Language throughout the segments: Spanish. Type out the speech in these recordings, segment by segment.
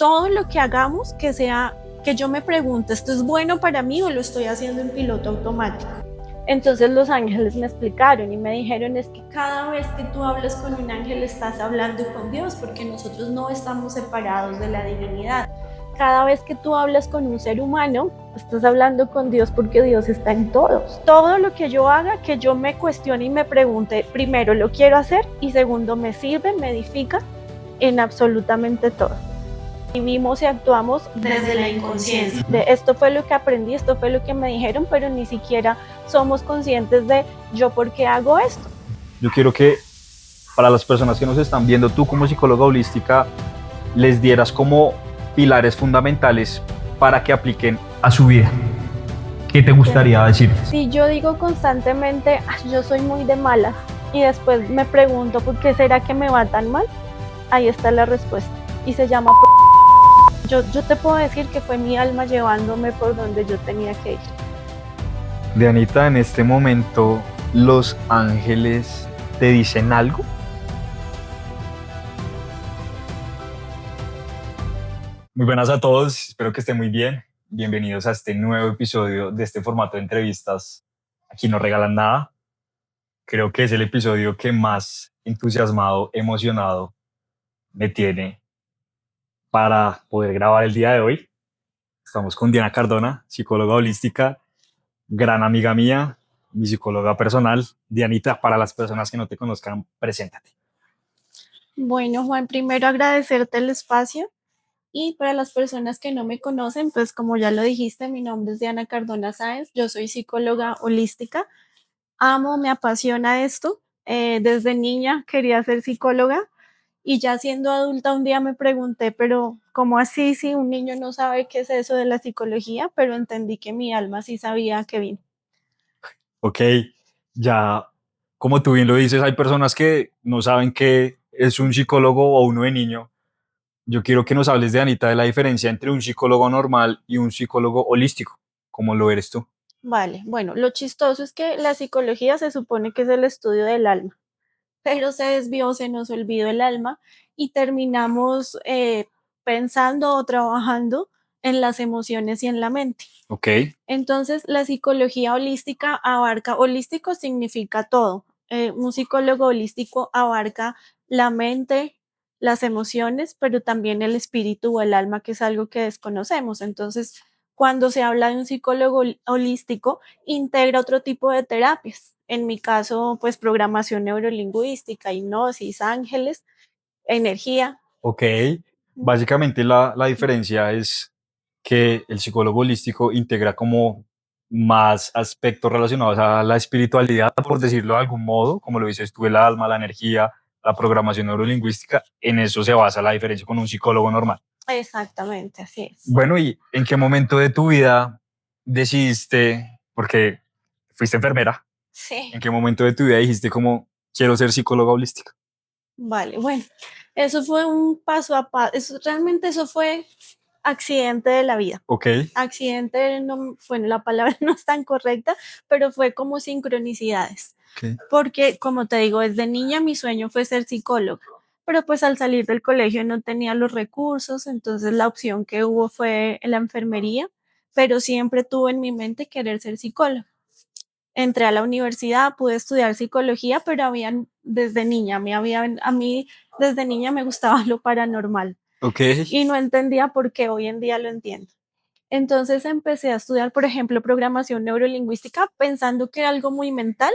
todo lo que hagamos que sea, que yo me pregunte, ¿esto es bueno para mí o lo estoy haciendo en piloto automático? Entonces los ángeles me explicaron y me dijeron es que cada vez que tú hablas con un ángel estás hablando con Dios, porque nosotros no estamos separados de la divinidad. Cada vez que tú hablas con un ser humano, estás hablando con Dios porque Dios está en todos. Todo lo que yo haga, que yo me cuestione y me pregunte, primero, ¿lo quiero hacer? Y segundo, ¿me sirve? ¿Me edifica? En absolutamente todo. Vivimos y actuamos desde la inconsciencia. De esto fue lo que aprendí, esto fue lo que me dijeron, pero ni siquiera somos conscientes de yo por qué hago esto. Yo quiero que para las personas que nos están viendo, tú como psicóloga holística, les dieras como pilares fundamentales para que apliquen a su vida. ¿Qué te gustaría decirles? Si yo digo constantemente, yo soy muy de malas, y después me pregunto por qué será que me va tan mal, ahí está la respuesta. Y se llama yo te puedo decir que fue mi alma llevándome por donde yo tenía que ir. Dianita, en este momento, ¿los ángeles te dicen algo? Muy buenas a todos, espero que estén muy bien. Bienvenidos a este nuevo episodio de este formato de entrevistas. Aquí no regalan nada. Creo que es el episodio que más entusiasmado, emocionado me tiene para poder grabar el día de hoy. Estamos con Diana Cardona, psicóloga holística, gran amiga mía, mi psicóloga personal. Dianita, para las personas que no te conozcan, preséntate. Bueno, Juan, primero agradecerte el espacio. Y para las personas que no me conocen, pues como ya lo dijiste, mi nombre es Diana Cardona Sáenz, yo soy psicóloga holística, amo, me apasiona esto. Desde niña quería ser psicóloga y ya siendo adulta un día me pregunté, pero ¿cómo así si un niño no sabe qué es eso de la psicología? Pero entendí que mi alma sí sabía que vino. Ok, ya como tú bien lo dices, hay personas que no saben qué es un psicólogo o uno de niño. Yo quiero que nos hables, de Anita, de la diferencia entre un psicólogo normal y un psicólogo holístico, como lo eres tú. Vale, bueno, lo chistoso es que la psicología se supone que es el estudio del alma, pero se desvió, se nos olvidó el alma y terminamos pensando o trabajando en las emociones y en la mente. Ok, Entonces, la psicología holística abarca, holístico significa todo. Un psicólogo holístico abarca la mente, las emociones, pero también el espíritu o el alma, que es algo que desconocemos. Entonces, cuando se habla de un psicólogo holístico, integra otro tipo de terapias. En mi caso, pues programación neurolingüística, hipnosis, ángeles, energía. ok. Básicamente la diferencia es que el psicólogo holístico integra como más aspectos relacionados a la espiritualidad, por decirlo de algún modo, como lo dices tú, el alma, la energía, la programación neurolingüística. En eso se basa la diferencia con un psicólogo normal. Exactamente, así es. Bueno, ¿y en qué momento de tu vida decidiste, porque fuiste enfermera, Sí. en qué momento de tu vida dijiste como quiero ser psicóloga holística? Vale, bueno, eso fue un paso a paso, realmente eso fue accidente de la vida. Ok, Accidente, no, bueno, la palabra no es tan correcta, pero fue como sincronicidades. ok, Porque, como te digo, desde niña mi sueño fue ser psicóloga, pero pues al salir del colegio no tenía los recursos, entonces la opción que hubo fue la enfermería, pero siempre tuve en mi mente querer ser psicóloga. Entré a la universidad, pude estudiar psicología, pero habían desde niña, a mí desde niña me gustaba lo paranormal ok, y no entendía por qué, hoy en día lo entiendo. Entonces empecé a estudiar, por ejemplo, programación neurolingüística pensando que era algo muy mental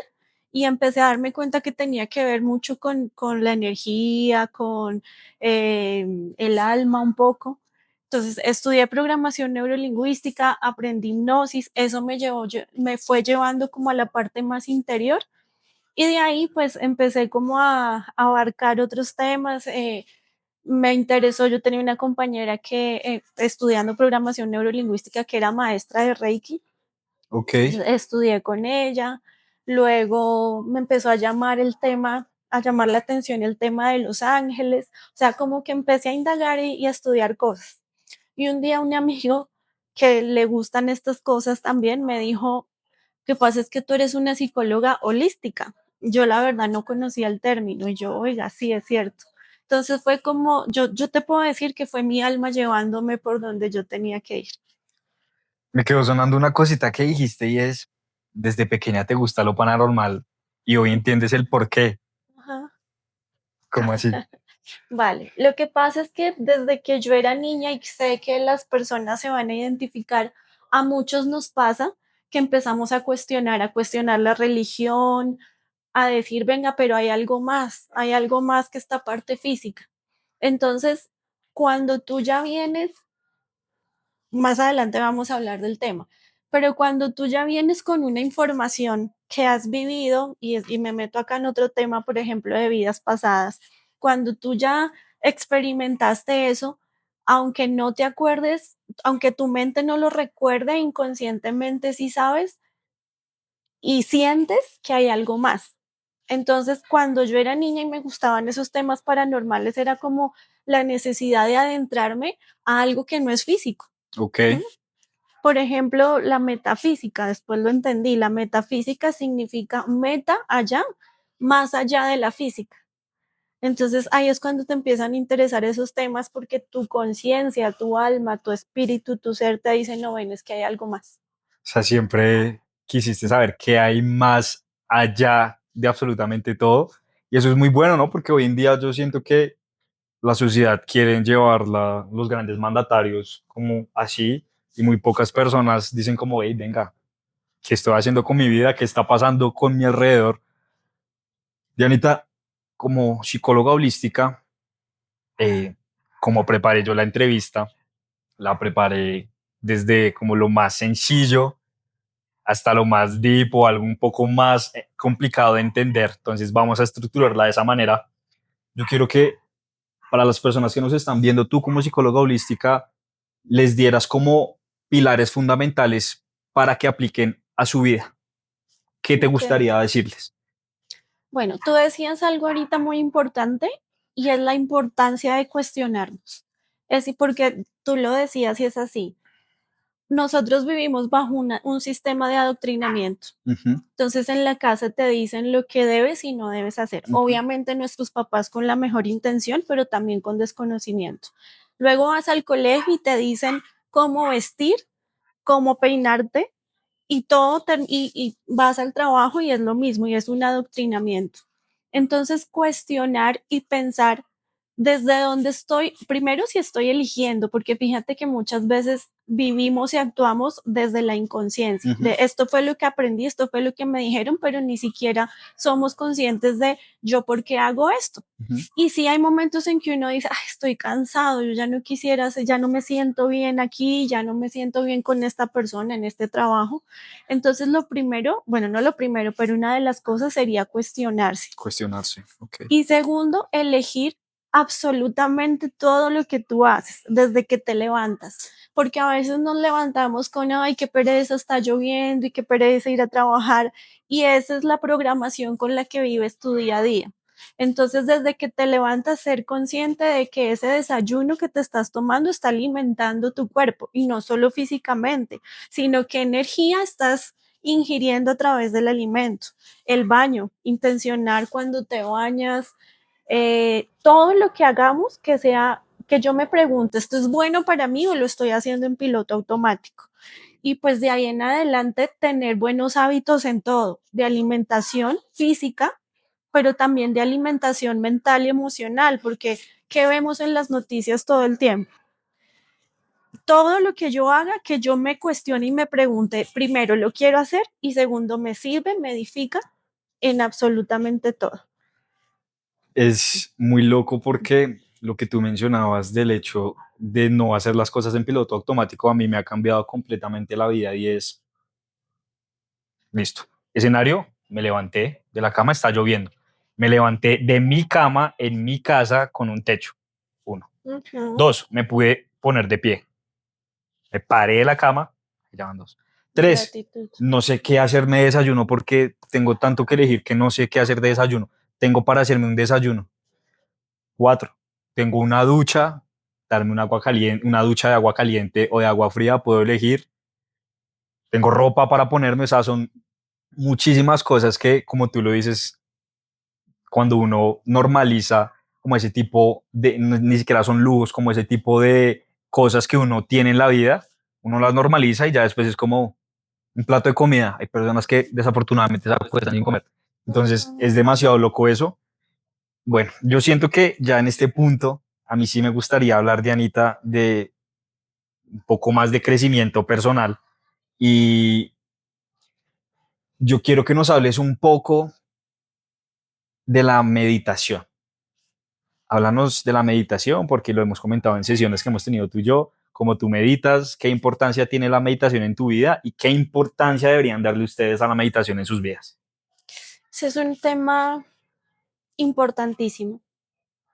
y empecé a darme cuenta que tenía que ver mucho con la energía, con el alma un poco. Entonces estudié programación neurolingüística, aprendí hipnosis, eso me fue llevando como a la parte más interior y de ahí pues empecé como a abarcar otros temas. Me interesó, yo tenía una compañera que estudiando programación neurolingüística que era maestra de Reiki, ok, estudié con ella, luego me empezó a llamar el tema, a llamar la atención el tema de los ángeles, o sea, como que empecé a indagar y a estudiar cosas. Y un día un amigo que le gustan estas cosas también me dijo, ¿qué pasa? Es que tú eres una psicóloga holística. Yo la verdad no conocía el término y yo, oiga, sí, es cierto. Entonces fue como, yo te puedo decir que fue mi alma llevándome por donde yo tenía que ir. Me quedó sonando una cosita que dijiste y es, desde pequeña te gusta lo paranormal y hoy entiendes el por qué. Ajá. ¿Cómo así? Vale, lo que pasa es que desde que yo era niña y sé que las personas se van a identificar, a muchos nos pasa que empezamos a cuestionar la religión, a decir, venga, pero hay algo más que esta parte física. Entonces, cuando tú ya vienes, más adelante vamos a hablar del tema, pero cuando tú ya vienes con una información que has vivido, y me meto acá en otro tema, por ejemplo, de vidas pasadas, cuando tú ya experimentaste eso, aunque no te acuerdes, aunque tu mente no lo recuerde, inconscientemente sí sabes y sientes que hay algo más. Entonces, cuando yo era niña y me gustaban esos temas paranormales, era como la necesidad de adentrarme a algo que no es físico. Ok, ¿M? Por ejemplo, la metafísica, después lo entendí, la metafísica significa meta allá, más allá de la física. Entonces ahí es cuando te empiezan a interesar esos temas porque tu conciencia, tu alma, tu espíritu, tu ser te dice, no, ven, es que hay algo más. o sea, siempre quisiste saber qué hay más allá de absolutamente todo. Y eso es muy bueno, ¿no? Porque hoy en día yo siento que la sociedad quiere llevarla, los grandes mandatarios, como así, y muy pocas personas dicen como, hey, venga, ¿qué estoy haciendo con mi vida? ¿Qué está pasando con mi alrededor? Dianita, como psicóloga holística, eh, como preparé yo la entrevista, la preparé desde como lo más sencillo hasta lo más deep o algo un poco más complicado de entender. Entonces vamos a estructurarla de esa manera. Yo quiero que para las personas que nos están viendo, tú como psicóloga holística, les dieras como pilares fundamentales para que apliquen a su vida. ¿Qué te Ok. gustaría decirles? Bueno, tú decías algo ahorita muy importante y es la importancia de cuestionarnos. Es decir, porque tú lo decías y es así. Nosotros vivimos bajo un sistema de adoctrinamiento. Uh -huh, Entonces en la casa te dicen lo que debes y no debes hacer. uh -huh. Obviamente nuestros papás con la mejor intención, pero también con desconocimiento. Luego vas al colegio y te dicen cómo vestir, cómo peinarte y y vas al trabajo y es lo mismo y es un adoctrinamiento. Entonces cuestionar y pensar desde dónde estoy, primero si estoy eligiendo, porque fíjate que muchas veces vivimos y actuamos desde la inconsciencia, Uh -huh. de esto fue lo que aprendí, esto fue lo que me dijeron, pero ni siquiera somos conscientes de yo por qué hago esto. Uh -huh. Y sí hay momentos en que uno dice, ay, estoy cansado, yo ya no quisiera, ya no me siento bien aquí, ya no me siento bien con esta persona en este trabajo. Entonces lo primero, bueno, no lo primero, pero una de las cosas sería cuestionarse. Cuestionarse, ok. Y segundo, elegir absolutamente todo lo que tú haces desde que te levantas, porque a veces nos levantamos con, ay, qué pereza, está lloviendo y qué pereza ir a trabajar, y esa es la programación con la que vives tu día a día. Entonces, desde que te levantas, ser consciente de que ese desayuno que te estás tomando está alimentando tu cuerpo y no solo físicamente, sino qué energía estás ingiriendo a través del alimento. El baño, intencionar cuando te bañas, todo lo que hagamos que sea, que yo me pregunte, ¿esto es bueno para mí o lo estoy haciendo en piloto automático? Y pues de ahí en adelante tener buenos hábitos en todo, de alimentación física, pero también de alimentación mental y emocional, porque ¿qué vemos en las noticias todo el tiempo? Todo lo que yo haga, que yo me cuestione y me pregunte, primero, ¿lo quiero hacer? Y segundo, ¿me sirve? ¿Me edifica? En absolutamente todo. Es muy loco porque lo que tú mencionabas del hecho de no hacer las cosas en piloto automático a mí me ha cambiado completamente la vida y es, listo, escenario, me levanté de la cama, está lloviendo, me levanté de mi cama en mi casa con un techo, uno. Ujú. Dos, me pude poner de pie, me paré de la cama, ya van dos. Tres, Gratitud. no sé qué hacerme de desayuno porque tengo tanto que elegir que no sé qué hacer de desayuno. Tengo para hacerme un desayuno. Cuatro, tengo una ducha, darme un agua caliente, una ducha de agua caliente o de agua fría, puedo elegir. Tengo ropa para ponerme, o sea, son muchísimas cosas que, como tú lo dices, cuando uno normaliza como ese tipo de, ni siquiera son lujos, como ese tipo de cosas que uno tiene en la vida, uno las normaliza y ya después es como un plato de comida. Hay personas que desafortunadamente se acuestan sin comer. Entonces es Ujú. demasiado loco eso. Bueno, yo siento que ya en este punto, a mí sí me gustaría hablar de Anita de un poco más de crecimiento personal y yo quiero que nos hables un poco de la meditación. Háblanos de la meditación porque lo hemos comentado en sesiones que hemos tenido tú y yo, cómo tú meditas, qué importancia tiene la meditación en tu vida y qué importancia deberían darle ustedes a la meditación en sus vidas. Ese es un tema importantísimo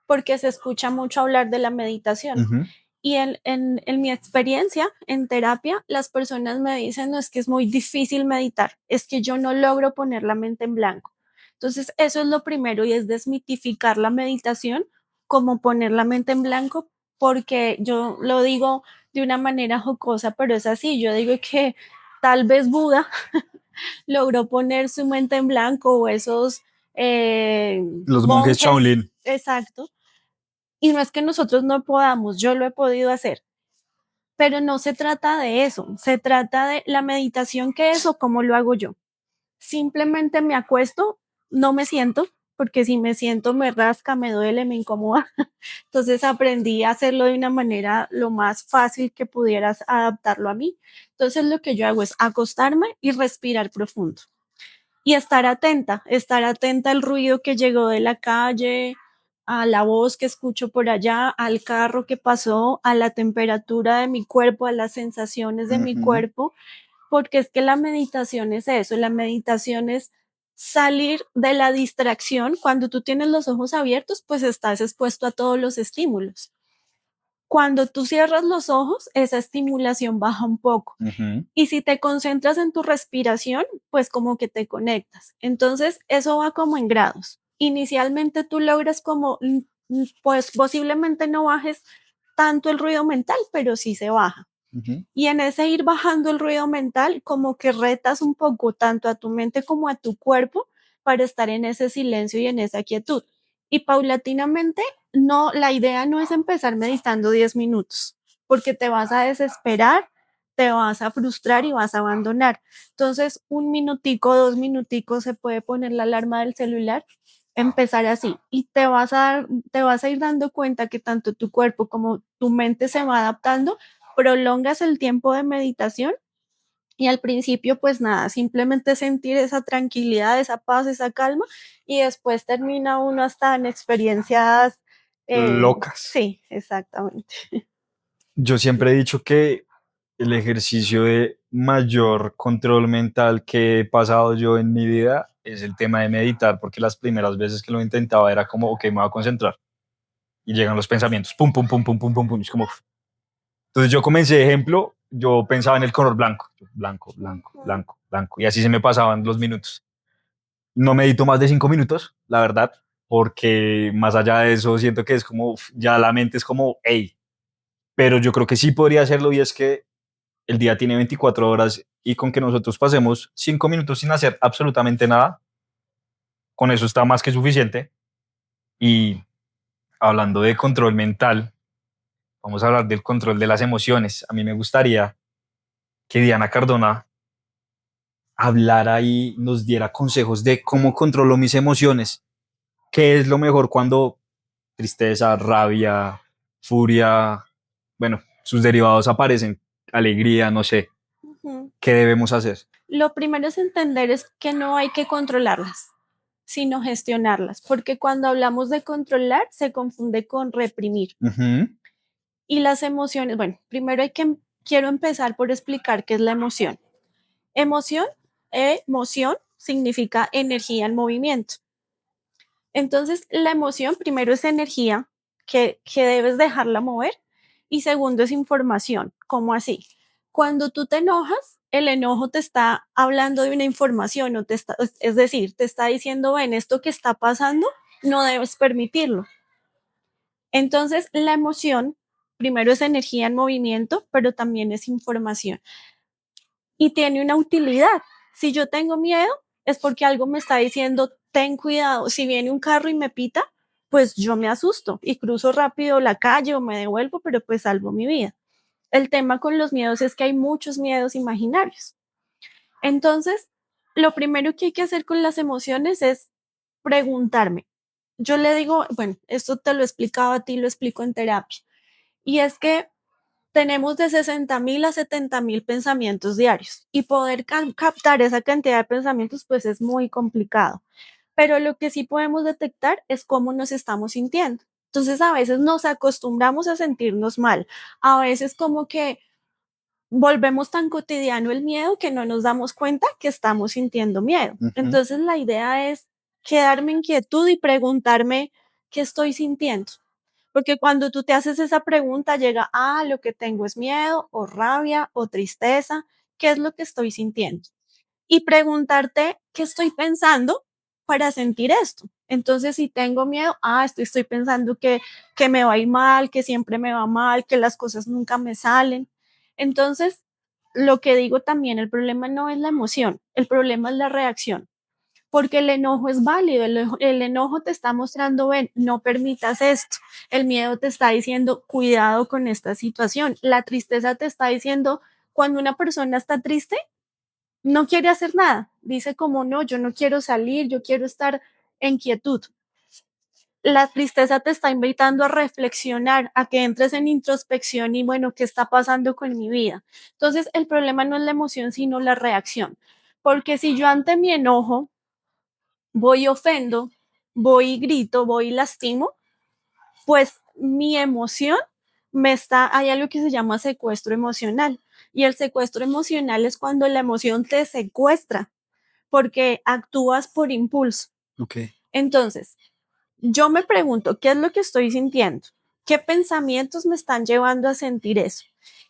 porque se escucha mucho hablar de la meditación. Ujú. Y en mi experiencia en terapia, las personas me dicen, no, es que es muy difícil meditar, es que yo no logro poner la mente en blanco. Entonces, eso es lo primero y es desmitificar la meditación como poner la mente en blanco, porque yo lo digo de una manera jocosa, pero es así. Yo digo que tal vez Buda logró poner su mente en blanco o esos Los monjes monjes, Shaolin. exacto. Y no es que nosotros no podamos, yo lo he podido hacer, pero no se trata de eso, se trata de la meditación que es o cómo lo hago yo. Simplemente me acuesto, no me siento, porque si me siento me rasca, me duele, me incomoda. Entonces aprendí a hacerlo de una manera lo más fácil que pudieras adaptarlo a mí. Entonces lo que yo hago es acostarme y respirar profundo y estar atenta al ruido que llegó de la calle, a la voz que escucho por allá, al carro que pasó, a la temperatura de mi cuerpo, a las sensaciones de mi Ujú. cuerpo, porque es que la meditación es eso, la meditación es salir de la distracción. Cuando tú tienes los ojos abiertos, pues estás expuesto a todos los estímulos. Cuando tú cierras los ojos, esa estimulación baja un poco. Ujú. Y si te concentras en tu respiración, pues como que te conectas. Entonces, eso va como en grados. Inicialmente tú logras como, pues posiblemente no bajes tanto el ruido mental, pero sí se baja. Ujú. Y en ese ir bajando el ruido mental, como que retas un poco tanto a tu mente como a tu cuerpo para estar en ese silencio y en esa quietud. Y paulatinamente, no, la idea no es empezar meditando 10 minutos, porque te vas a desesperar, te vas a frustrar y vas a abandonar. Entonces, un minutico, 2 minuticos, se puede poner la alarma del celular, empezar así y te vas a ir dando cuenta que tanto tu cuerpo como tu mente se va adaptando, prolongas el tiempo de meditación y al principio pues nada, simplemente sentir esa tranquilidad, esa paz, esa calma y después termina uno hasta en experiencias, Locas. sí, exactamente. Yo siempre he dicho que el ejercicio de mayor control mental que he pasado yo en mi vida es el tema de meditar, porque las primeras veces que lo intentaba era como, ok, me voy a concentrar. Y llegan los pensamientos, pum, pum, pum, pum, pum, pum, pum. Es como, entonces yo comencé, ejemplo, yo pensaba en el color blanco, blanco, blanco, Ujú. blanco, blanco. Y así se me pasaban los minutos. No medito más de 5 minutos, la verdad, porque más allá de eso siento que es como, ya la mente es como, hey, pero yo creo que sí podría hacerlo y es que el día tiene 24 horas y con que nosotros pasemos 5 minutos sin hacer absolutamente nada, con eso está más que suficiente. Y hablando de control mental, vamos a hablar del control de las emociones. A mí me gustaría que Diana Cardona hablara y nos diera consejos de cómo controlo mis emociones, qué es lo mejor cuando tristeza, rabia, furia, bueno, sus derivados aparecen, alegría, no sé, Ujú. qué debemos hacer. Lo primero es entender es que no hay que controlarlas, sino gestionarlas, porque cuando hablamos de controlar se confunde con reprimir. Ujú. Y las emociones, bueno, primero quiero empezar por explicar qué es la emoción. Emoción, emoción significa energía en movimiento. Entonces, la emoción primero es energía que debes dejarla mover y segundo es información. ¿Cómo así? Cuando tú te enojas, el enojo te está hablando de una información o es decir, te está diciendo, ven, esto que está pasando, no debes permitirlo. Entonces, la emoción primero es energía en movimiento, pero también es información y tiene una utilidad. Si yo tengo miedo, es porque algo me está diciendo, ten cuidado, si viene un carro y me pita, pues yo me asusto y cruzo rápido la calle o me devuelvo, pero pues salvo mi vida. El tema con los miedos es que hay muchos miedos imaginarios. Entonces, lo primero que hay que hacer con las emociones es preguntarme. Yo le digo, bueno, esto te lo he explicado a ti, lo explico en terapia, y es que tenemos de 60.000 a 70.000 pensamientos diarios y poder captar esa cantidad de pensamientos pues es muy complicado. Pero lo que sí podemos detectar es cómo nos estamos sintiendo. Entonces a veces nos acostumbramos a sentirnos mal, a veces como que volvemos tan cotidiano el miedo que no nos damos cuenta que estamos sintiendo miedo. Entonces la idea es quedarme en quietud y preguntarme qué estoy sintiendo. Porque cuando tú te haces esa pregunta llega, lo que tengo es miedo o rabia o tristeza, ¿qué es lo que estoy sintiendo? Y preguntarte qué estoy pensando para sentir esto. Entonces, si tengo miedo, estoy pensando que me va a ir mal, que siempre me va mal, que las cosas nunca me salen. Entonces, lo que digo también, el problema no es la emoción, el problema es la reacción, porque el enojo es válido, el enojo te está mostrando, ven, no permitas esto, el miedo te está diciendo, cuidado con esta situación, la tristeza te está diciendo, cuando una persona está triste, no quiere hacer nada. Dice como, no, yo no quiero salir, yo quiero estar en quietud. La tristeza te está invitando a reflexionar, a que entres en introspección y bueno, ¿qué está pasando con mi vida? Entonces, el problema no es la emoción, sino la reacción. Porque si yo ante mi enojo voy y ofendo, voy y grito, voy y lastimo, pues mi emoción hay algo que se llama secuestro emocional. Y el secuestro emocional es cuando la emoción te secuestra porque actúas por impulso. Okay. Entonces, yo me pregunto, ¿qué es lo que estoy sintiendo? ¿Qué pensamientos me están llevando a sentir eso?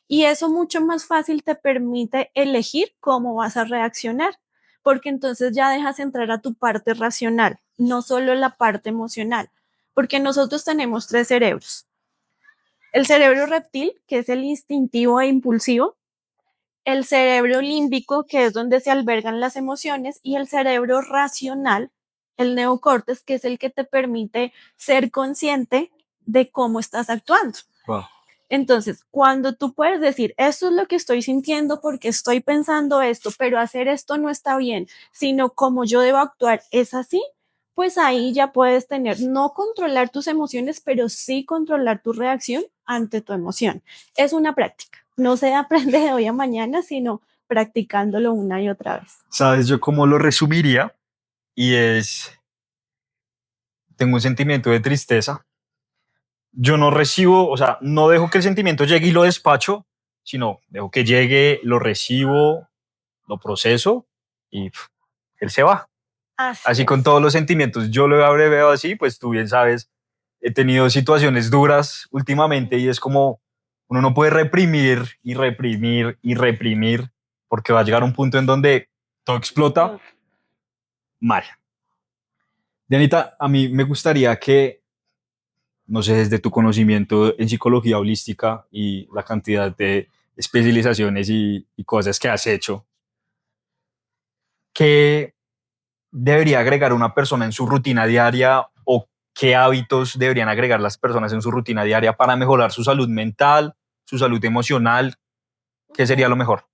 Y eso mucho más fácil te permite elegir cómo vas a reaccionar, porque entonces ya dejas entrar a tu parte racional, no solo la parte emocional, porque nosotros tenemos 3 cerebros. El cerebro reptil, que es el instintivo e impulsivo, el cerebro límbico, que es donde se albergan las emociones, y el cerebro racional, el neocórtex, que es el que te permite ser consciente de cómo estás actuando. Wow. Entonces, cuando tú puedes decir, esto es lo que estoy sintiendo porque estoy pensando esto, pero hacer esto no está bien, sino como yo debo actuar es así, pues ahí ya puedes tener, no controlar tus emociones, pero sí controlar tu reacción ante tu emoción. Es una práctica, no se aprende de hoy a mañana, sino practicándolo una y otra vez. ¿Sabes yo cómo lo resumiría? Y es, tengo un sentimiento de tristeza. Yo no recibo, o sea, no dejo que el sentimiento llegue y lo despacho, sino dejo que llegue, lo recibo, lo proceso y él se va. Así con todos los sentimientos. Yo lo veo así, pues tú bien sabes, he tenido situaciones duras últimamente y es como uno no puede reprimir y reprimir y reprimir porque va a llegar un punto en donde todo explota mal. Dianita, a mí me gustaría que, no sé, desde tu conocimiento en psicología holística y la cantidad de especializaciones y cosas que has hecho, ¿qué debería agregar una persona en su rutina diaria o qué hábitos deberían agregar las personas en su rutina diaria para mejorar su salud mental, su salud emocional? ¿Qué sería lo mejor?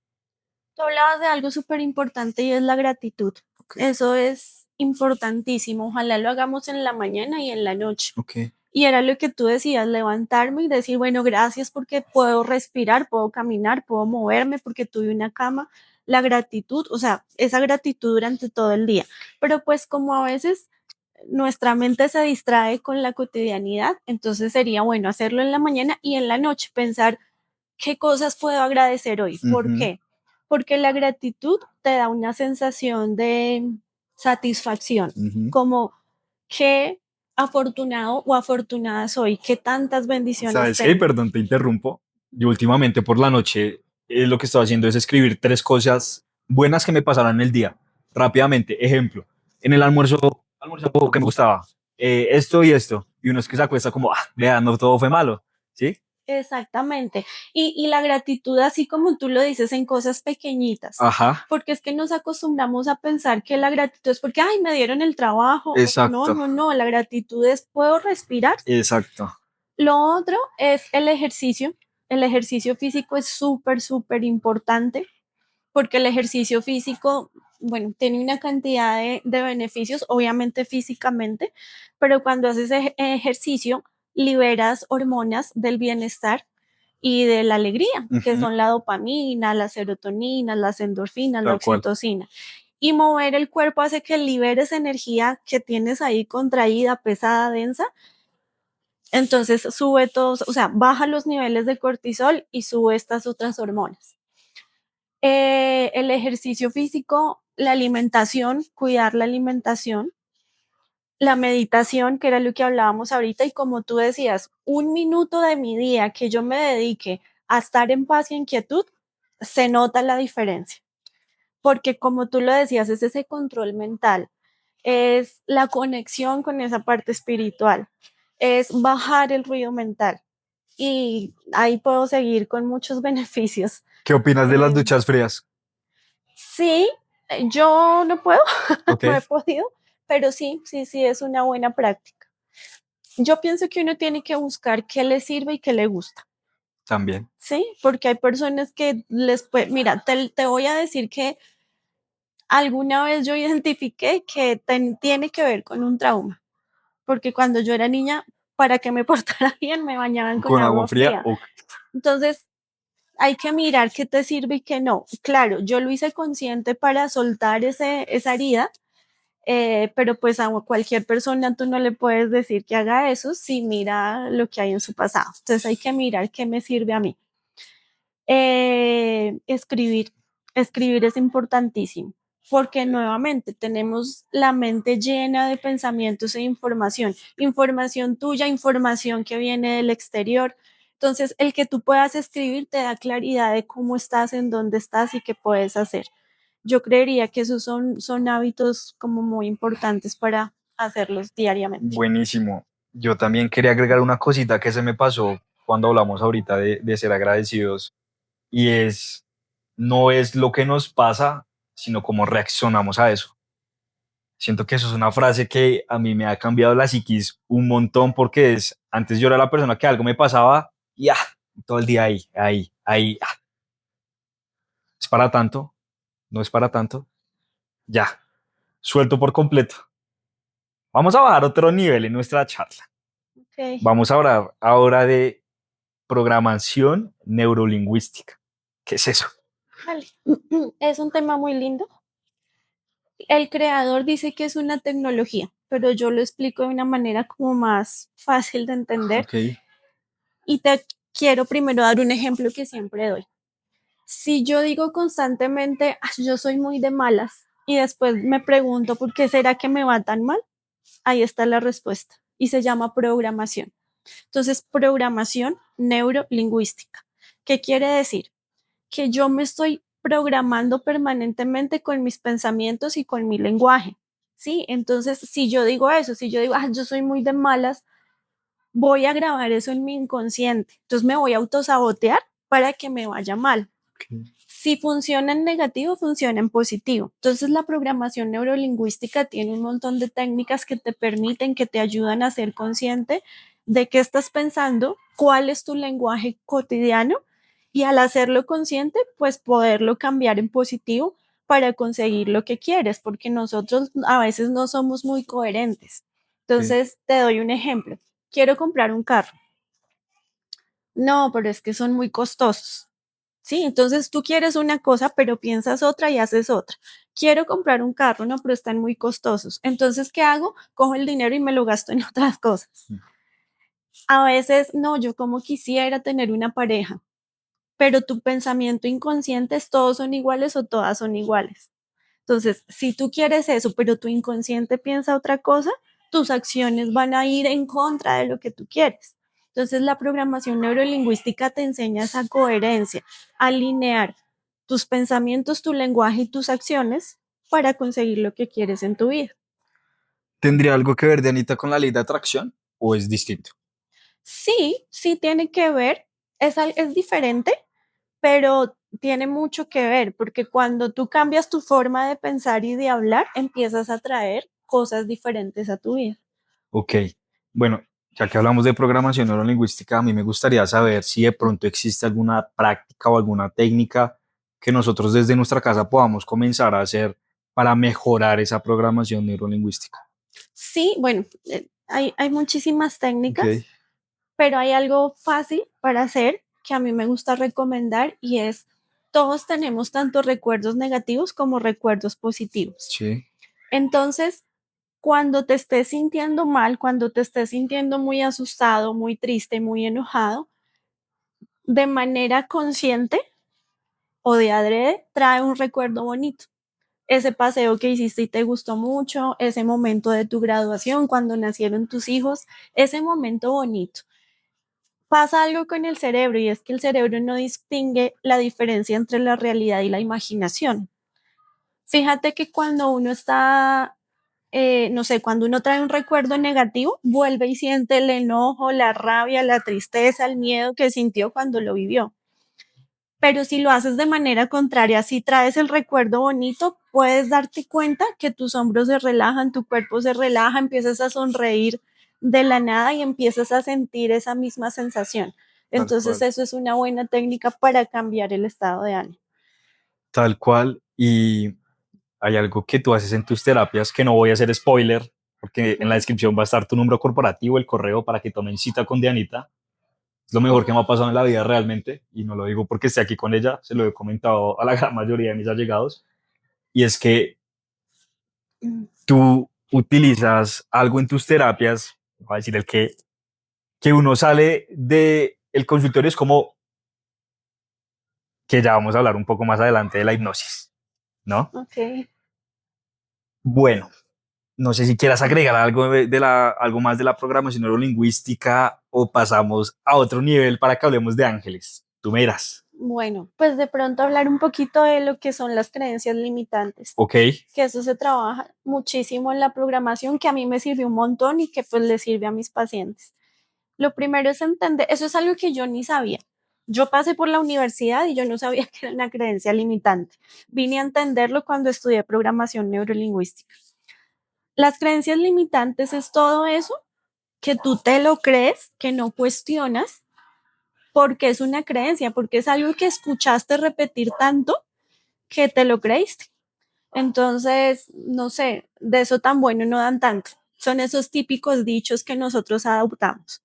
Tú hablabas de algo súper importante y es la gratitud. Okay. Eso es importantísimo. Ojalá lo hagamos en la mañana y en la noche. Okay. Y era lo que tú decías, levantarme y decir, bueno, gracias porque puedo respirar, puedo caminar, puedo moverme porque tuve una cama. La gratitud, o sea, esa gratitud durante todo el día. Pero pues como a veces nuestra mente se distrae con la cotidianidad, entonces sería bueno hacerlo en la mañana y en la noche, pensar qué cosas puedo agradecer hoy. ¿Por qué? Porque la gratitud te da una sensación de satisfacción, como qué afortunado o afortunada soy, qué tantas bendiciones ¿Sabes tengo. qué? Perdón, te interrumpo. Yo últimamente por la noche lo que estoy haciendo es escribir 3 cosas buenas que me pasaron en el día. Rápidamente, ejemplo, en el almuerzo que me gustaba, esto y esto. Y uno es que se acuesta como, vea, no todo fue malo, ¿sí? Exactamente. Y la gratitud, así como tú lo dices, en cosas pequeñitas, Ajá, porque es que nos acostumbramos a pensar que la gratitud es porque, ay, me dieron el trabajo. No, exacto, no, no, la gratitud es, puedo respirar. exacto. Lo otro es el ejercicio. El ejercicio físico es súper, súper importante porque el ejercicio físico, bueno, tiene una cantidad de beneficios, obviamente físicamente, pero cuando haces ejercicio, liberas hormonas del bienestar y de la alegría, que Ujú, son la dopamina, la serotonina, las endorfinas, la tal cual. oxitocina. Y mover el cuerpo hace que liberes energía que tienes ahí contraída, pesada, densa. Entonces sube todos, o sea, baja los niveles de cortisol y sube estas otras hormonas. El ejercicio físico, la alimentación, cuidar la alimentación, la meditación, que era lo que hablábamos ahorita, y como tú decías, un minuto de mi día que yo me dedique a estar en paz y en quietud, se nota la diferencia. Porque como tú lo decías, es ese control mental, es la conexión con esa parte espiritual, es bajar el ruido mental. Y ahí puedo seguir con muchos beneficios. ¿Qué opinas de las Eh, duchas frías? Sí, yo no puedo, Ok, no he podido, pero sí, sí, sí, es una buena práctica. Yo pienso que uno tiene que buscar qué le sirve y qué le gusta, también. ¿sí? Porque hay personas que les puede, mira, te voy a decir que alguna vez yo identifiqué que tiene que ver con un trauma, porque cuando yo era niña, para que me portara bien, me bañaban con Con agua agua fría, fría. Entonces, hay que mirar qué te sirve y qué no. Claro, yo lo hice consciente para soltar esa herida, pero pues a cualquier persona tú no le puedes decir que haga eso si mira lo que hay en su pasado. Entonces hay que mirar qué me sirve a mí. Escribir, escribir es importantísimo porque nuevamente tenemos la mente llena de pensamientos e información, información tuya, información que viene del exterior. Entonces, el que tú puedas escribir te da claridad de cómo estás, en dónde estás y qué puedes hacer. Yo creería que esos son hábitos como muy importantes para hacerlos diariamente. buenísimo. Yo también quería agregar una cosita que se me pasó cuando hablamos ahorita de ser agradecidos y es, no es lo que nos pasa, sino cómo reaccionamos a eso. Siento que eso es una frase que a mí me ha cambiado la psiquis un montón porque es, antes yo era la persona que algo me pasaba y todo el día es para tanto, no es para tanto, ya, suelto por completo. Vamos a bajar otro nivel en nuestra charla. Okay, Vamos a hablar ahora de programación neurolingüística. ¿Qué es eso? vale. Es un tema muy lindo. El creador dice que es una tecnología, pero yo lo explico de una manera como más fácil de entender Ok, y te quiero primero dar un ejemplo que siempre doy. Si yo digo constantemente, "Ah, yo soy muy de malas", y después me pregunto, ¿por qué será que me va tan mal? Ahí está la respuesta y se llama programación. Entonces, programación neurolingüística. ¿Qué quiere decir? Que yo me estoy programando permanentemente con mis pensamientos y con mi lenguaje. ¿Sí? Entonces, si yo digo eso, si yo digo, ah, yo soy muy de malas, voy a grabar eso en mi inconsciente. Entonces me voy a autosabotear para que me vaya mal. ok. Si funciona en negativo, funciona en positivo. Entonces la programación neurolingüística tiene un montón de técnicas que te permiten, que te ayudan a ser consciente de qué estás pensando, cuál es tu lenguaje cotidiano y al hacerlo consciente, pues poderlo cambiar en positivo para conseguir lo que quieres, porque nosotros a veces no somos muy coherentes. Ok. Entonces te doy un ejemplo. Quiero comprar un carro. No, pero es que son muy costosos. Sí, entonces tú quieres una cosa, pero piensas otra y haces otra. Quiero comprar un carro, no, pero están muy costosos. Entonces, ¿qué hago? Cojo el dinero y me lo gasto en otras cosas. A veces, no, yo como quisiera tener una pareja, pero tu pensamiento inconsciente es todos son iguales o todas son iguales. Entonces, si tú quieres eso, pero tu inconsciente piensa otra cosa, tus acciones van a ir en contra de lo que tú quieres. Entonces, la programación neurolingüística te enseña esa coherencia, alinear tus pensamientos, tu lenguaje y tus acciones para conseguir lo que quieres en tu vida. ¿Tendría algo que ver, Dianita, con la ley de atracción o es distinto? Sí, sí tiene que ver, Es diferente, pero tiene mucho que ver, porque cuando tú cambias tu forma de pensar y de hablar, empiezas a traer cosas diferentes a tu vida. Ok, bueno, ya que hablamos de programación neurolingüística, a mí me gustaría saber si de pronto existe alguna práctica o alguna técnica que nosotros desde nuestra casa podamos comenzar a hacer para mejorar esa programación neurolingüística. Sí, bueno, hay muchísimas Ok, técnicas, pero hay algo fácil para hacer que a mí me gusta recomendar y es, todos tenemos tanto recuerdos negativos como recuerdos positivos. sí, Entonces, cuando te estés sintiendo mal, cuando te estés sintiendo muy asustado, muy triste, muy enojado, de manera consciente o de adrede, trae un recuerdo bonito. Ese paseo que hiciste y te gustó mucho, ese momento de tu graduación, cuando nacieron tus hijos, ese momento bonito. Pasa algo con el cerebro y es que el cerebro no distingue la diferencia entre la realidad y la imaginación. Fíjate que cuando uno está, no sé, cuando uno trae un recuerdo negativo, vuelve y siente el enojo, la rabia, la tristeza, el miedo que sintió cuando lo vivió. Pero si lo haces de manera contraria, si traes el recuerdo bonito, puedes darte cuenta que tus hombros se relajan, tu cuerpo se relaja, empiezas a sonreír de la nada y empiezas a sentir esa misma sensación. tal Entonces cual. eso es una buena técnica para cambiar el estado de ánimo. Tal cual. Y hay algo que tú haces en tus terapias que no voy a hacer spoiler, porque en la Ujú. descripción va a estar tu número corporativo, el correo para que tomen cita con Dianita. Es lo mejor que me ha pasado en la vida realmente, y no lo digo porque esté aquí con ella, se lo he comentado a la gran mayoría de mis allegados, y es que tú utilizas algo en tus terapias, voy a decir que uno sale de el consultorio, es como que ya vamos a hablar un poco más adelante de la hipnosis, ¿no? Ok. Bueno, no sé si quieras agregar algo algo más de la programación neurolingüística o pasamos a otro nivel para que hablemos de ángeles. Tú me dirás. Bueno, pues de pronto hablar un poquito de lo que son las creencias limitantes, Ok, que eso se trabaja muchísimo en la programación, que a mí me sirve un montón y que pues le sirve a mis pacientes. Lo primero es entender, eso es algo que yo ni sabía. Yo pasé por la universidad y yo no sabía que era una creencia limitante. Vine a entenderlo cuando estudié programación neurolingüística. Las creencias limitantes es todo eso que tú te lo crees, que no cuestionas, porque es una creencia, porque es algo que escuchaste repetir tanto que te lo creíste. Entonces, no sé, de eso tan bueno no dan tanto. Son esos típicos dichos que nosotros adoptamos.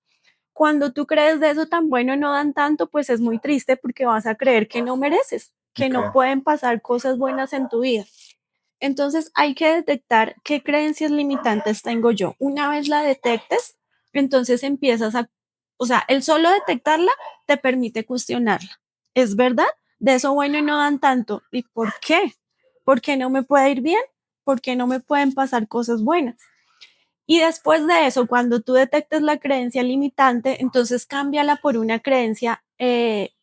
Cuando tú crees de eso tan bueno no dan tanto, pues es muy triste porque vas a creer que no mereces, que ok, no pueden pasar cosas buenas en tu vida. Entonces hay que detectar qué creencias limitantes tengo yo. Una vez la detectes, entonces empiezas a, o sea, el solo detectarla te permite cuestionarla. ¿Es verdad? De eso bueno no dan tanto. ¿Y por qué? ¿Por qué no me puede ir bien? ¿Por qué no me pueden pasar cosas buenas? Y después de eso, cuando tú detectes la creencia limitante, entonces cámbiala por una creencia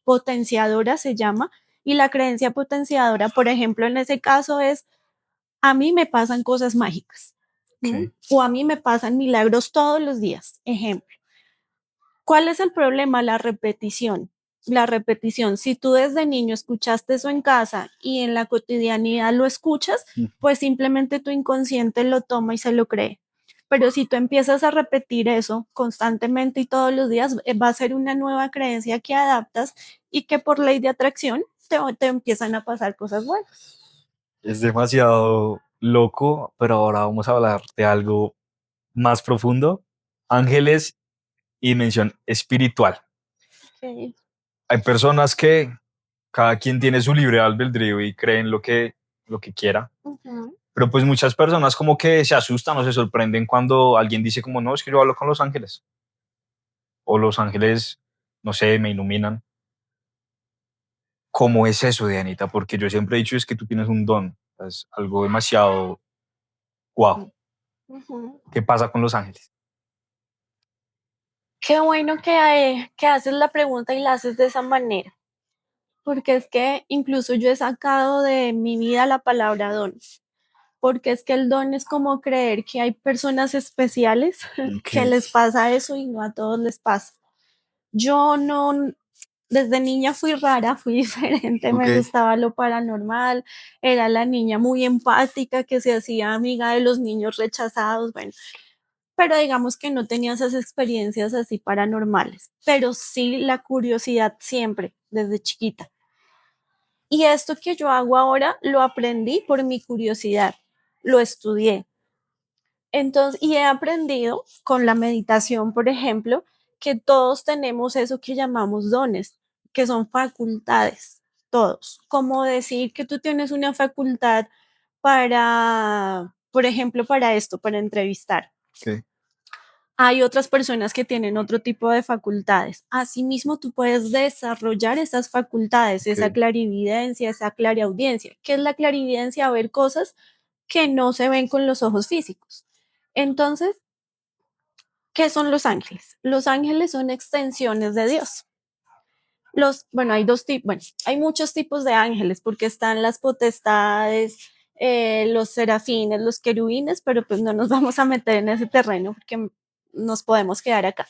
potenciadora, se llama. Y la creencia potenciadora, por ejemplo, en ese caso es a mí me pasan cosas mágicas. ¿M? ok, O a mí me pasan milagros todos los días. Ejemplo. ¿Cuál es el problema? La repetición. La repetición. Si tú desde niño escuchaste eso en casa y en la cotidianidad lo escuchas, pues simplemente tu inconsciente lo toma y se lo cree. Pero si tú empiezas a repetir eso constantemente y todos los días, va a ser una nueva creencia que adaptas y que por ley de atracción te empiezan a pasar cosas buenas. es demasiado loco, pero ahora vamos a hablar de algo más profundo. Ángeles y dimensión espiritual. Okay. Hay personas que cada quien tiene su libre albedrío y creen lo que quiera. Ujú. Pero pues muchas personas como que se asustan o se sorprenden cuando alguien dice como, no, es que yo hablo con los ángeles. O los ángeles, no sé, me iluminan. ¿Cómo es eso, Dianita? Porque yo siempre he dicho es que tú tienes un don. Es algo demasiado guau. Ujú. ¿Qué pasa con los ángeles? Qué bueno que haces la pregunta y la haces de esa manera, porque es que incluso yo he sacado de mi vida la palabra don, porque es que el don es como creer que hay personas especiales Ok, que les pasa eso y no a todos les pasa. Yo no, Desde niña fui rara, fui diferente, Ok, me gustaba lo paranormal, era la niña muy empática que se hacía amiga de los niños rechazados, bueno, pero digamos que no tenía esas experiencias así paranormales, pero sí la curiosidad siempre, desde chiquita. Y esto que yo hago ahora lo aprendí por mi curiosidad, lo estudié. Entonces, y he aprendido con la meditación, por ejemplo, que todos tenemos eso que llamamos dones, que son facultades, todos. Como decir que tú tienes una facultad para, por ejemplo, para esto, para entrevistar. ok, Hay otras personas que tienen otro tipo de facultades. Asimismo, tú puedes desarrollar esas facultades, esa ok. clarividencia, esa clariaudiencia. ¿Qué es la clarividencia? Ver cosas que no se ven con los ojos físicos. Entonces, ¿qué son los ángeles? Los ángeles son extensiones de Dios. Bueno, hay dos tipos, bueno, hay muchos tipos de ángeles porque están las potestades, los serafines, los querubines, pero pues no nos vamos a meter en ese terreno porque nos podemos quedar acá.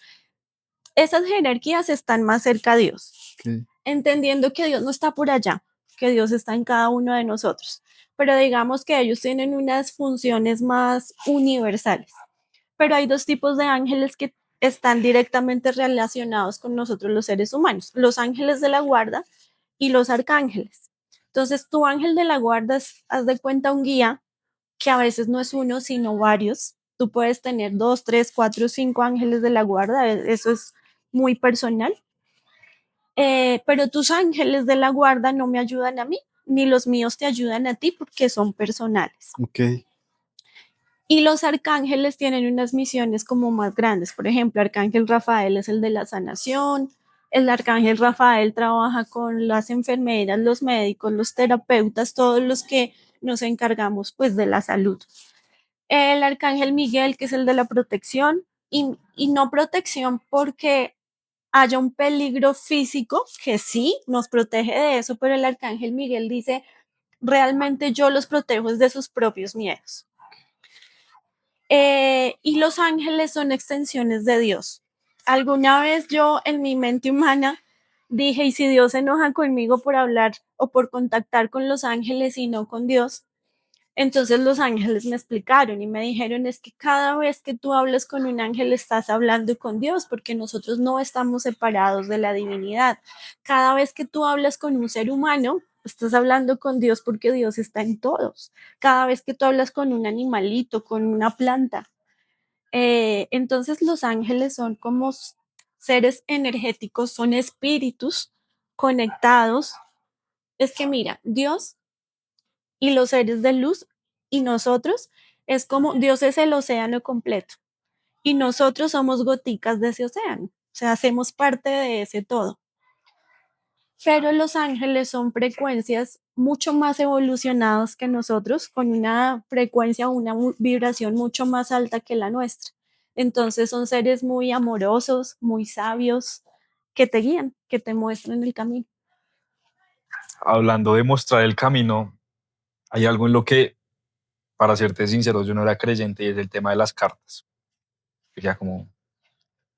Esas jerarquías están más cerca a Dios, Ok. entendiendo que Dios no está por allá, que Dios está en cada uno de nosotros, pero digamos que ellos tienen unas funciones más universales. Pero hay dos tipos de ángeles que están directamente relacionados con nosotros los seres humanos, los ángeles de la guarda y los arcángeles. Entonces, tu ángel de la guarda es, haz de cuenta, un guía que a veces no es uno, sino varios. Tú puedes tener dos, tres, cuatro, cinco ángeles de la guarda, eso es muy personal. Pero tus ángeles de la guarda no me ayudan a mí, ni los míos te ayudan a ti porque son personales. Ok, Y los arcángeles tienen unas misiones como más grandes. Por ejemplo, Arcángel Rafael es el de la sanación. El Arcángel Rafael trabaja con las enfermeras, los médicos, los terapeutas, todos los que nos encargamos pues de la salud. El Arcángel Miguel, que es el de la protección, y no protección porque haya un peligro físico, que sí nos protege de eso, pero el Arcángel Miguel dice, realmente yo los protejo de sus propios miedos. Y los ángeles son extensiones de Dios. Alguna vez yo en mi mente humana dije, ¿y si Dios se enoja conmigo por hablar o por contactar con los ángeles y no con Dios? Entonces los ángeles me explicaron y me dijeron, es que cada vez que tú hablas con un ángel estás hablando con Dios, porque nosotros no estamos separados de la divinidad. Cada vez que tú hablas con un ser humano, estás hablando con Dios porque Dios está en todos. Cada vez que tú hablas con un animalito, con una planta. Entonces los ángeles son como seres energéticos, son espíritus conectados. Es que mira, Dios y los seres de luz y nosotros es como Dios es el océano completo y nosotros somos goticas de ese océano, o sea, hacemos parte de ese todo. Pero los ángeles son frecuencias mucho más evolucionadas que nosotros, con una frecuencia o una vibración mucho más alta que la nuestra. Entonces son seres muy amorosos, muy sabios, que te guían, que te muestran el camino. Hablando de mostrar el camino, hay algo en lo que, para serte sincero, yo no era creyente y es el tema de las cartas. Ya como,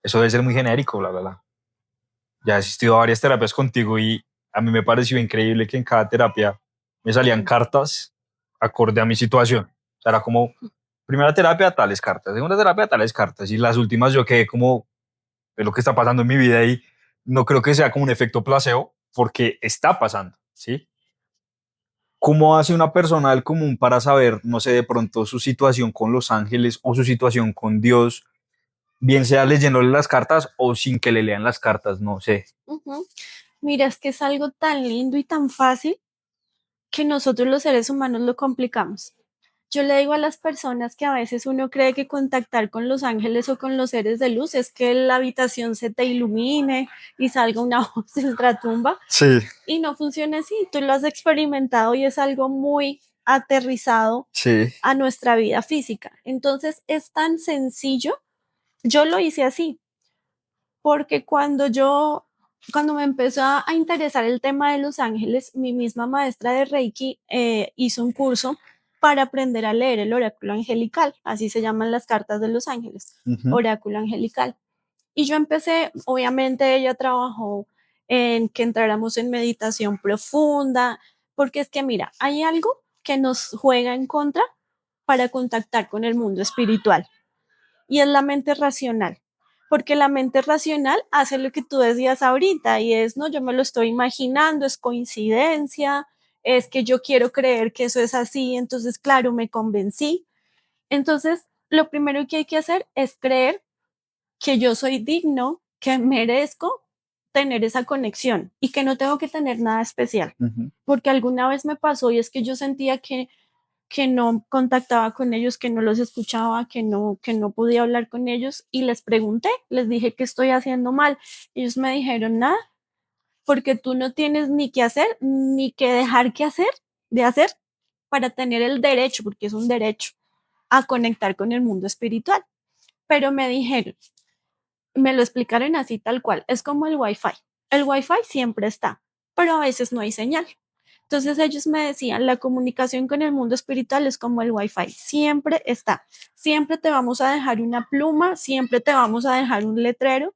eso debe ser muy genérico, bla, bla, bla. Ya he asistido a varias terapias contigo y a mí me pareció increíble que en cada terapia me salían cartas acorde a mi situación. O sea, era como, primera terapia, tales cartas, segunda terapia, tales cartas, y las últimas yo quedé como, es lo que está pasando en mi vida y no creo que sea como un efecto placebo, porque está pasando, ¿sí? ¿Cómo hace una persona del común para saber, no sé, de pronto su situación con los ángeles o su situación con Dios, bien sea leyéndole las cartas o sin que le lean las cartas, no sé? Ujú. Mira, es que es algo tan lindo y tan fácil que nosotros los seres humanos lo complicamos. Yo le digo a las personas que a veces uno cree que contactar con los ángeles o con los seres de luz es que la habitación se te ilumine y salga una voz de ultratumba sí, y no funciona así. Tú lo has experimentado y es algo muy aterrizado sí, a nuestra vida física. Entonces es tan sencillo. Yo lo hice así porque cuando me empezó a interesar el tema de los ángeles, mi misma maestra de Reiki hizo un curso para aprender a leer el oráculo angelical, así se llaman las cartas de los ángeles, ujú, oráculo angelical. Y yo empecé, obviamente ella trabajó en que entráramos en meditación profunda, porque es que mira, hay algo que nos juega en contra para contactar con el mundo espiritual y es la mente racional. Porque la mente racional hace lo que tú decías ahorita y es, no, yo me lo estoy imaginando, es coincidencia, es que yo quiero creer que eso es así, entonces, claro, me convencí. Entonces, lo primero que hay que hacer es creer que yo soy digno, que merezco tener esa conexión y que no tengo que tener nada especial. Porque alguna vez me pasó y es que yo sentía que no contactaba con ellos, que no los escuchaba, que no podía hablar con ellos y les pregunté, les dije que estoy haciendo mal. Ellos me dijeron nada, porque tú no tienes ni que hacer, ni que dejar que hacer, de hacer para tener el derecho, porque es un derecho, a conectar con el mundo espiritual. Pero me dijeron, me lo explicaron así tal cual, es como el Wi-Fi. El Wi-Fi siempre está, pero a veces no hay señal. Entonces ellos me decían, la comunicación con el mundo espiritual es como el Wi-Fi, siempre está, siempre te vamos a dejar una pluma, siempre te vamos a dejar un letrero,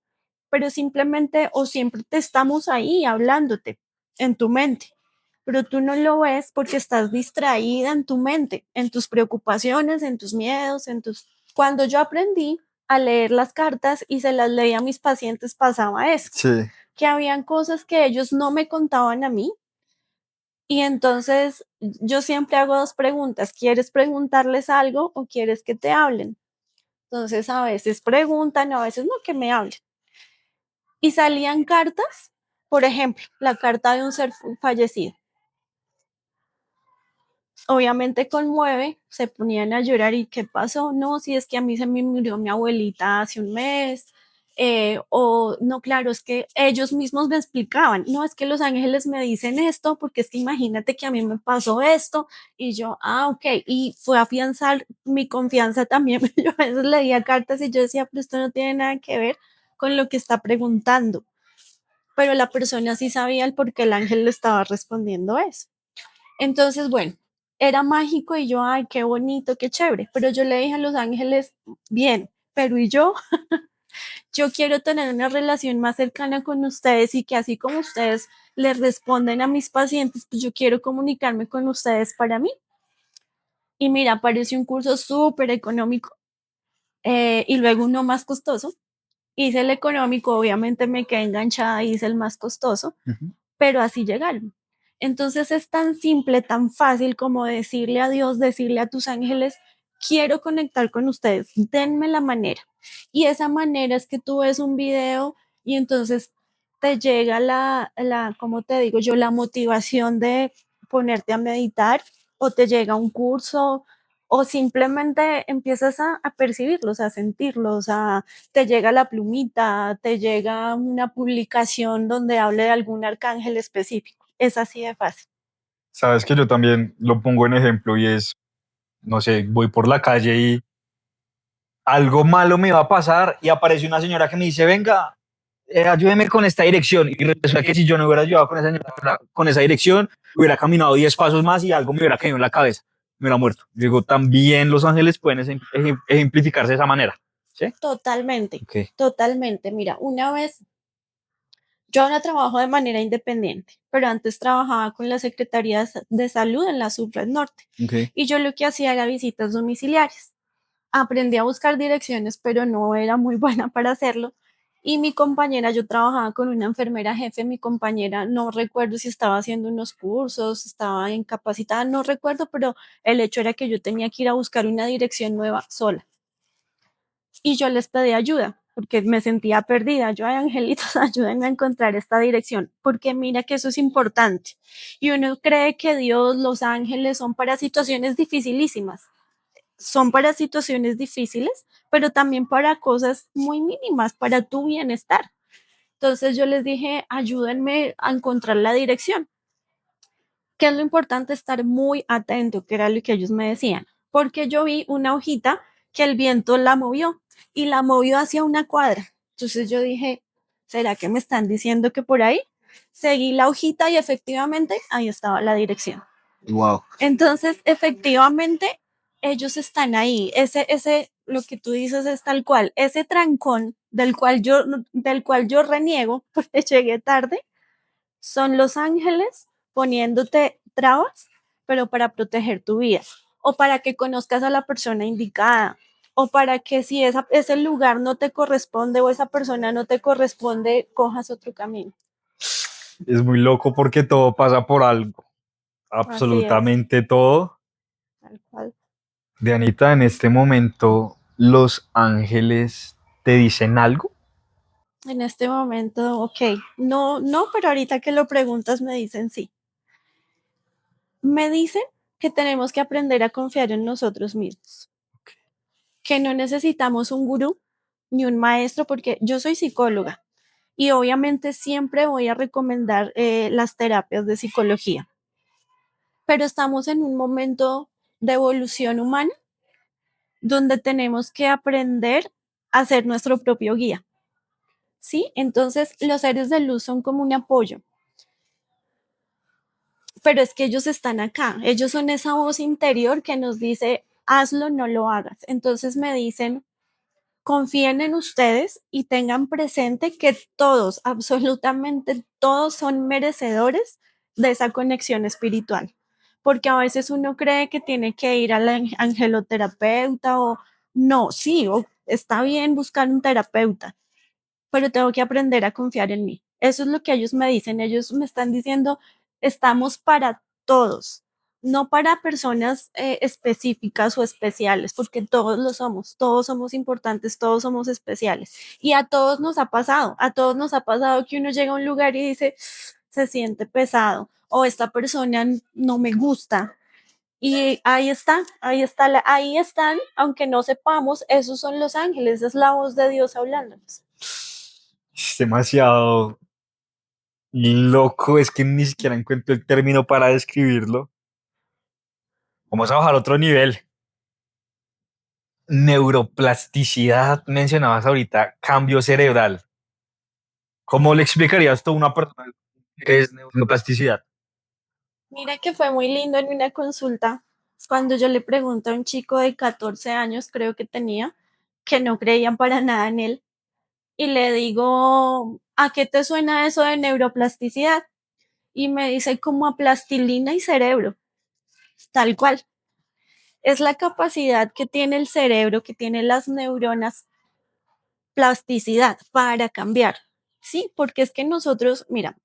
pero simplemente o siempre te estamos ahí hablándote en tu mente, pero tú no lo ves porque estás distraída en tu mente, en tus preocupaciones, en tus miedos, en tus... Cuando yo aprendí a leer las cartas y se las leía a mis pacientes, pasaba eso, Sí. que habían cosas que ellos no me contaban a mí y entonces yo siempre hago dos preguntas, ¿quieres preguntarles algo o quieres que te hablen? Entonces a veces preguntan, a veces no que me hablen. Y salían cartas, por ejemplo, la carta de un ser fallecido. Obviamente conmueve, se ponían a llorar y ¿qué pasó? No, si es que a mí se me murió mi abuelita hace un mes, o no, claro, es que ellos mismos me explicaban, no, es que los ángeles me dicen esto, porque es que imagínate que a mí me pasó esto, y yo, ok, y fue a afianzar mi confianza también, yo a veces leía cartas y yo decía, pero esto no tiene nada que ver con lo que está preguntando, pero la persona sí sabía el por qué el ángel le estaba respondiendo eso. Entonces, bueno, era mágico y yo, ay, qué bonito, qué chévere. Pero yo le dije a los ángeles, bien, pero ¿y yo? Yo quiero tener una relación más cercana con ustedes y que así como ustedes les responden a mis pacientes, pues yo quiero comunicarme con ustedes para mí. Y mira, apareció un curso súper económico y luego uno más costoso. Hice el económico, obviamente me quedé enganchada, hice el más costoso, pero así llegaron. Entonces es tan simple, tan fácil como decirle a Dios, decirle a tus ángeles, quiero conectar con ustedes, denme la manera. Y esa manera es que tú ves un video y entonces te llega ¿cómo te digo yo? La motivación de ponerte a meditar o te llega un curso o simplemente empiezas a percibirlos, a sentirlos, te llega la plumita, te llega una publicación donde hable de algún arcángel específico. Es así de fácil. Sabes que yo también lo pongo en ejemplo y es, no sé, voy por la calle y algo malo me va a pasar y aparece una señora que me dice, venga, ayúdeme con esta dirección. Y resulta que si yo no hubiera ayudado con esa señora, con esa dirección, hubiera caminado 10 pasos más y algo me hubiera caído en la cabeza, me hubiera muerto. Digo, también los ángeles pueden ejemplificarse de esa manera. ¿Sí? Totalmente, Okay. totalmente. Mira, una vez yo ahora trabajo de manera independiente, pero antes trabajaba con la Secretaría de Salud en la Subred Norte. Okay. Y yo lo que hacía era visitas domiciliarias. Aprendí a buscar direcciones, pero no era muy buena para hacerlo. Y mi compañera, yo trabajaba con una enfermera jefe, mi compañera, no recuerdo si estaba haciendo unos cursos, estaba incapacitada, no recuerdo, pero el hecho era que yo tenía que ir a buscar una dirección nueva sola. Y yo les pedí ayuda porque me sentía perdida. Yo, ay, angelitos, ayúdenme a encontrar esta dirección, porque mira que eso es importante. Y uno cree que Dios, los ángeles son para situaciones dificilísimas. Son para situaciones difíciles, pero también para cosas muy mínimas, para tu bienestar. Entonces yo les dije, ayúdenme a encontrar la dirección. ¿Qué es lo importante? Estar muy atento, que era lo que ellos me decían, porque yo vi una hojita que el viento la movió y la movió hacia una cuadra. Entonces yo dije, ¿será que me están diciendo que por ahí? Seguí la hojita y efectivamente ahí estaba la dirección. Wow. Entonces, efectivamente, ellos están ahí. Lo que tú dices es tal cual. Ese trancón del cual yo reniego porque llegué tarde, Son los ángeles poniéndote trabas, pero para proteger tu vida, o para que conozcas a la persona indicada, o para que si ese lugar no te corresponde o esa persona no te corresponde, cojas otro camino. Es muy loco porque todo pasa por algo, Así es, absolutamente todo. tal cual. Dianita, en este momento, ¿los ángeles te dicen algo? En este momento, ok, no, no, pero ahorita que lo preguntas me dicen sí. Me dicen que tenemos que aprender a confiar en nosotros mismos, que no necesitamos un gurú ni un maestro, porque yo soy psicóloga y obviamente siempre voy a recomendar las terapias de psicología, pero estamos en un momento de evolución humana donde tenemos que aprender a ser nuestro propio guía, ¿sí? Entonces los seres de luz son como un apoyo, pero es que ellos están acá, ellos son esa voz interior que nos dice, hazlo, no lo hagas. Entonces me dicen, confíen en ustedes y tengan presente que todos, absolutamente todos son merecedores de esa conexión espiritual. Porque a veces uno cree que tiene que ir al angeloterapeuta o no, sí, o está bien buscar un terapeuta, pero tengo que aprender a confiar en mí. Eso es lo que ellos me dicen. Ellos me están diciendo, estamos para todos, no para personas específicas o especiales, porque todos somos importantes, todos somos especiales. Y a todos nos ha pasado que uno llega a un lugar y dice, se siente pesado, o esta persona no me gusta. Y ahí están, aunque no sepamos, esos son los ángeles, es la voz de Dios hablándonos. Es demasiado loco, es que ni siquiera encuentro el término para describirlo. Vamos a bajar a otro nivel. Neuroplasticidad, mencionabas ahorita, cambio cerebral. ¿Cómo le explicarías tú a una persona qué es neuroplasticidad? Mira que fue muy lindo en una consulta cuando yo le pregunto a un chico de 14 años, creo que tenía, que no creían para nada en él, y le digo, ¿a qué te suena eso de neuroplasticidad? Y me dice como a plastilina y cerebro, tal cual. Es la capacidad que tiene el cerebro, que tienen las neuronas, plasticidad para cambiar. Sí, porque es que nosotros, mira,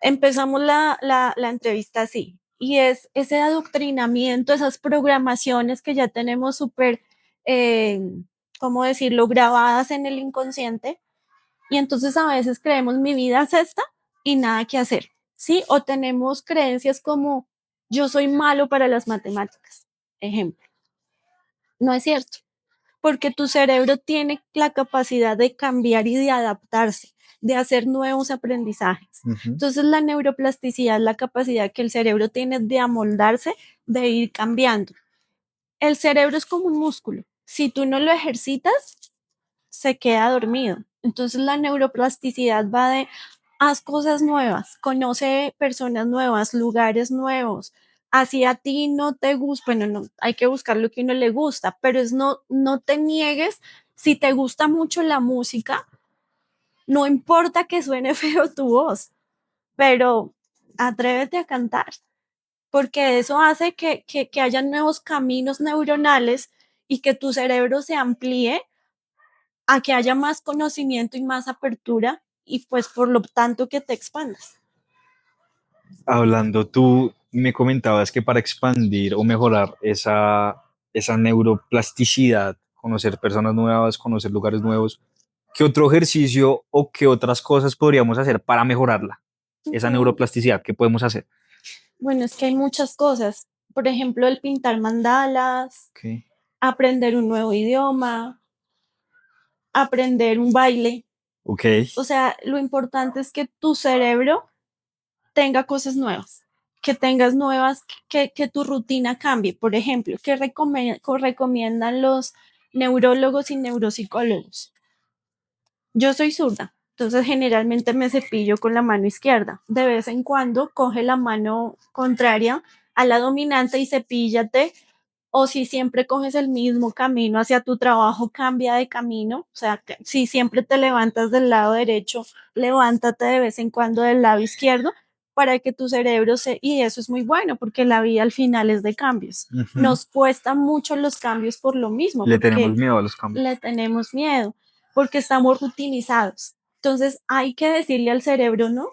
empezamos la entrevista así, y es ese adoctrinamiento, esas programaciones que ya tenemos súper, eh, ¿cómo decirlo?, grabadas en el inconsciente, y entonces a veces creemos mi vida es esta y nada que hacer, ¿sí? O tenemos creencias como yo soy malo para las matemáticas, ejemplo. No es cierto, porque tu cerebro tiene la capacidad de cambiar y de adaptarse, de hacer nuevos aprendizajes. Ujú. Entonces, la neuroplasticidad es la capacidad que el cerebro tiene de amoldarse, de ir cambiando. El cerebro es como un músculo. Si tú no lo ejercitas, se queda dormido. Entonces, la neuroplasticidad va de haz cosas nuevas, conoce personas nuevas, lugares nuevos. Así a ti no te gusta, bueno, no, hay que buscar lo que a uno le gusta, pero es no, no te niegues. Si te gusta mucho la música, no importa que suene feo tu voz, pero atrévete a cantar, porque eso hace que haya nuevos caminos neuronales y que tu cerebro se amplíe a que haya más conocimiento y más apertura y pues por lo tanto que te expandas. Hablando, tú me comentabas que para expandir o mejorar esa neuroplasticidad, conocer personas nuevas, conocer lugares nuevos, ¿qué otro ejercicio o qué otras cosas podríamos hacer para mejorarla? Esa Ujú. neuroplasticidad, ¿qué podemos hacer? Bueno, es que hay muchas cosas. Por ejemplo, el pintar mandalas, Okay. aprender un nuevo idioma, aprender un baile. Ok, O sea, lo importante es que tu cerebro tenga cosas nuevas, que tengas nuevas, que tu rutina cambie. Por ejemplo, ¿qué recomiendan los neurólogos y neuropsicólogos? Yo soy zurda, entonces generalmente me cepillo con la mano izquierda. De vez en cuando coge la mano contraria a la dominante y cepíllate o si siempre coges el mismo camino hacia tu trabajo, cambia de camino. O sea, si siempre te levantas del lado derecho, levántate de vez en cuando del lado izquierdo para que tu cerebro se... Y eso es muy bueno porque la vida al final es de cambios. Ujú. Nos cuesta mucho los cambios por lo mismo, Le tenemos porque miedo a los cambios. le tenemos miedo, porque estamos rutinizados. Entonces hay que decirle al cerebro, no,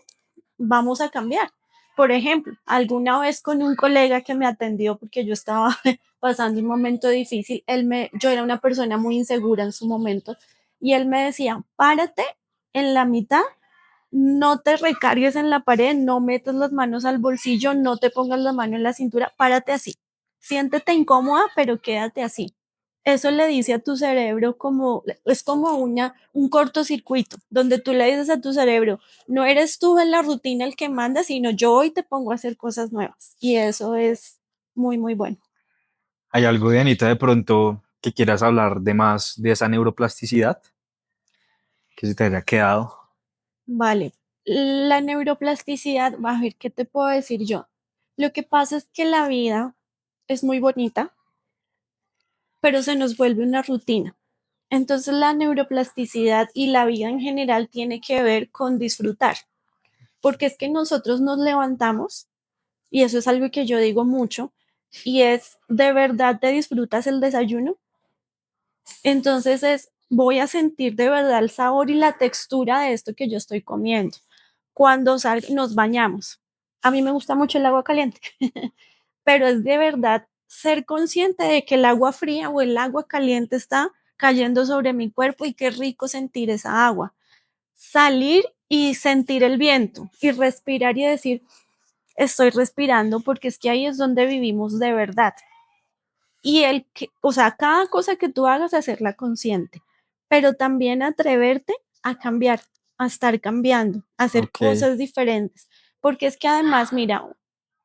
vamos a cambiar. Por ejemplo, alguna vez con un colega que me atendió porque yo estaba pasando un momento difícil, yo era una persona muy insegura en su momento y él me decía, párate en la mitad, no te recargues en la pared, no metas las manos al bolsillo, no te pongas la mano en la cintura, párate así. Siéntete incómoda, pero quédate así. Eso le dice a tu cerebro como, es como un cortocircuito, donde tú le dices a tu cerebro, no eres tú en la rutina el que manda, sino yo hoy te pongo a hacer cosas nuevas. Y eso es muy, muy bueno. ¿Hay algo de Anita de pronto que quieras hablar de más de esa neuroplasticidad que se te haya quedado? Vale. La neuroplasticidad, a ver, ¿qué te puedo decir yo? Lo que pasa es que la vida es muy bonita, pero se nos vuelve una rutina. Entonces la neuroplasticidad y la vida en general tiene que ver con disfrutar, porque es que nosotros nos levantamos, y eso es algo que yo digo mucho, y es, ¿de verdad te disfrutas el desayuno? Entonces es, voy a sentir de verdad el sabor y la textura de esto que yo estoy comiendo. Cuando nos bañamos, a mí me gusta mucho el agua caliente, pero es de verdad ser consciente de que el agua fría o el agua caliente está cayendo sobre mi cuerpo y qué rico sentir esa agua. Salir y sentir el viento y respirar y decir, estoy respirando porque es que ahí es donde vivimos de verdad. Y o sea, cada cosa que tú hagas, hacerla consciente, pero también atreverte a cambiar, a estar cambiando, a hacer Ok, cosas diferentes, porque es que además, mira,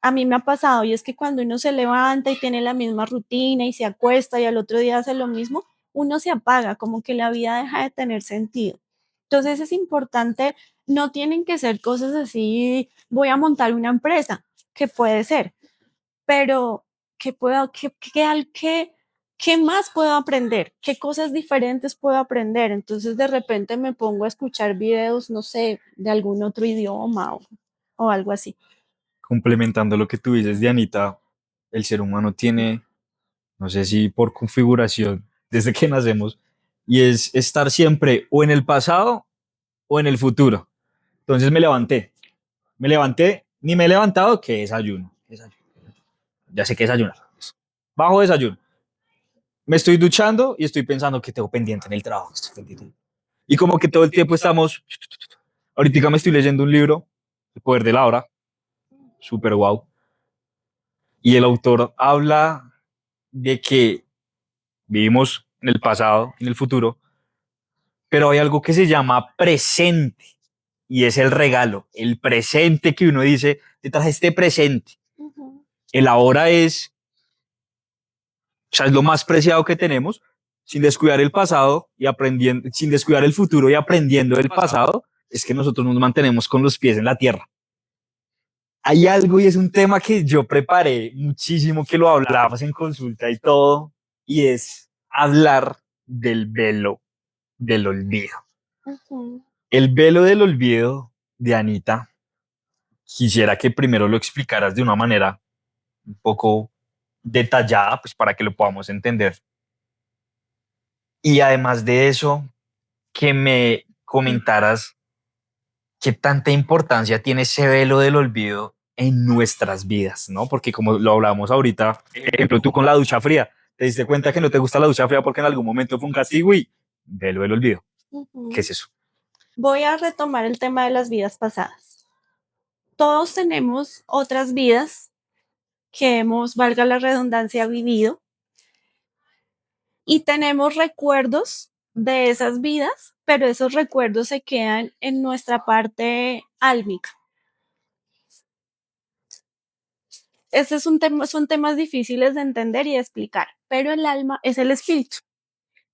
a mí me ha pasado y es que cuando uno se levanta y tiene la misma rutina y se acuesta y al otro día hace lo mismo, uno se apaga, como que la vida deja de tener sentido. Entonces es importante, no tienen que ser cosas así, voy a montar una empresa, que puede ser, pero ¿qué puedo, qué más puedo aprender? ¿Qué cosas diferentes puedo aprender? Entonces de repente me pongo a escuchar videos, no sé, de algún otro idioma o algo así. complementando lo que tú dices de Anita, el ser humano tiene, no sé si por configuración, desde que nacemos, y es estar siempre o en el pasado o en el futuro. Entonces me levanté, ni me he levantado, que desayuno, desayuno. Ya sé que desayunar. Bajo desayuno. Me estoy duchando y estoy pensando que tengo pendiente en el trabajo. Y como que todo el tiempo estamos. Ahorita me estoy leyendo un libro, El poder de la hora, súper guau. Y el autor habla de que vivimos en el pasado, en el futuro, pero hay algo que se llama presente y es el regalo, el presente que uno dice, te traje este presente. Ujú. El ahora es, o sea, es lo más preciado que tenemos, sin descuidar el pasado y aprendiendo, sin descuidar el futuro y aprendiendo del pasado, es que nosotros nos mantenemos con los pies en la tierra. Hay algo y es un tema que yo preparé muchísimo, que lo hablamos en consulta y todo, y es hablar del velo del olvido. Ujú. El velo del olvido de Anita, quisiera que primero lo explicaras de una manera un poco detallada, pues para que lo podamos entender. Y además de eso, que me comentaras qué tanta importancia tiene ese velo del olvido en nuestras vidas, ¿no? Porque como lo hablamos ahorita, por ejemplo, tú con la ducha fría, te diste cuenta que no te gusta la ducha fría porque en algún momento fue un castigo y velo del olvido. ¿Qué Ujú. es eso? Voy a retomar el tema de las vidas pasadas. Todos tenemos otras vidas que hemos, valga la redundancia, vivido y tenemos recuerdos de esas vidas, pero esos recuerdos se quedan en nuestra parte álmica. Este es un tema, son temas difíciles de entender y de explicar, pero el alma es el espíritu.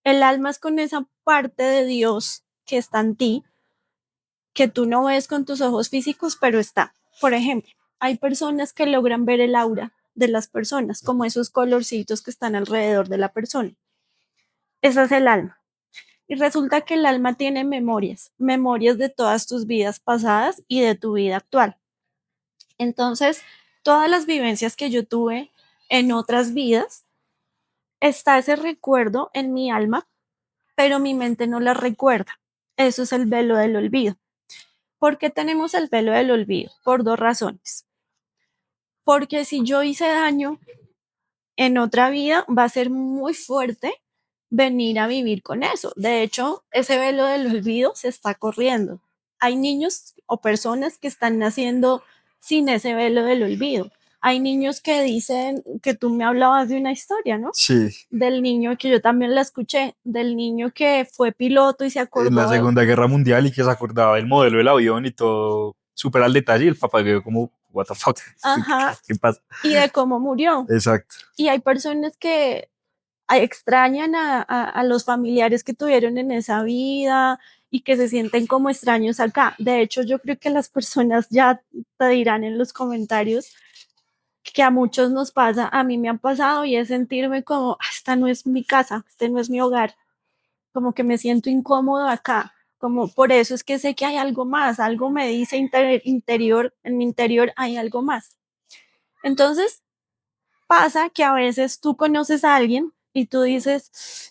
El alma es con esa parte de Dios que está en ti, que tú no ves con tus ojos físicos, pero está. Por ejemplo, hay personas que logran ver el aura. de las personas, como esos colorcitos que están alrededor de la persona. Esa es el alma. Y resulta que el alma tiene memorias, memorias de todas tus vidas pasadas y de tu vida actual. Entonces, todas las vivencias que yo tuve en otras vidas, está ese recuerdo en mi alma, pero mi mente no la recuerda. Eso es el velo del olvido. ¿Por qué tenemos el velo del olvido? Por dos razones. Porque si yo hice daño en otra vida, va a ser muy fuerte venir a vivir con eso. De hecho, ese velo del olvido se está corriendo. Hay niños o personas que están naciendo sin ese velo del olvido. Hay niños que dicen que tú me hablabas de una historia, ¿no? Sí, Del niño que yo también la escuché, del niño que fue piloto y se en la acordó de, Segunda Guerra Mundial y que se acordaba del modelo del avión y todo súper al detalle y el papá quedó como, what the fuck, ajá, ¿qué pasa? y de cómo murió. Exacto. Y hay personas que extrañan a los familiares que tuvieron en esa vida y que se sienten como extraños acá. De hecho, yo creo que las personas ya te dirán en los comentarios que a muchos nos pasa, a mí me han pasado y es sentirme como, esta no es mi casa, este no es mi hogar, como que me siento incómodo acá, como por eso es que sé que hay algo más, algo me dice interior, en mi interior hay algo más. Entonces, pasa que a veces tú conoces a alguien y tú dices,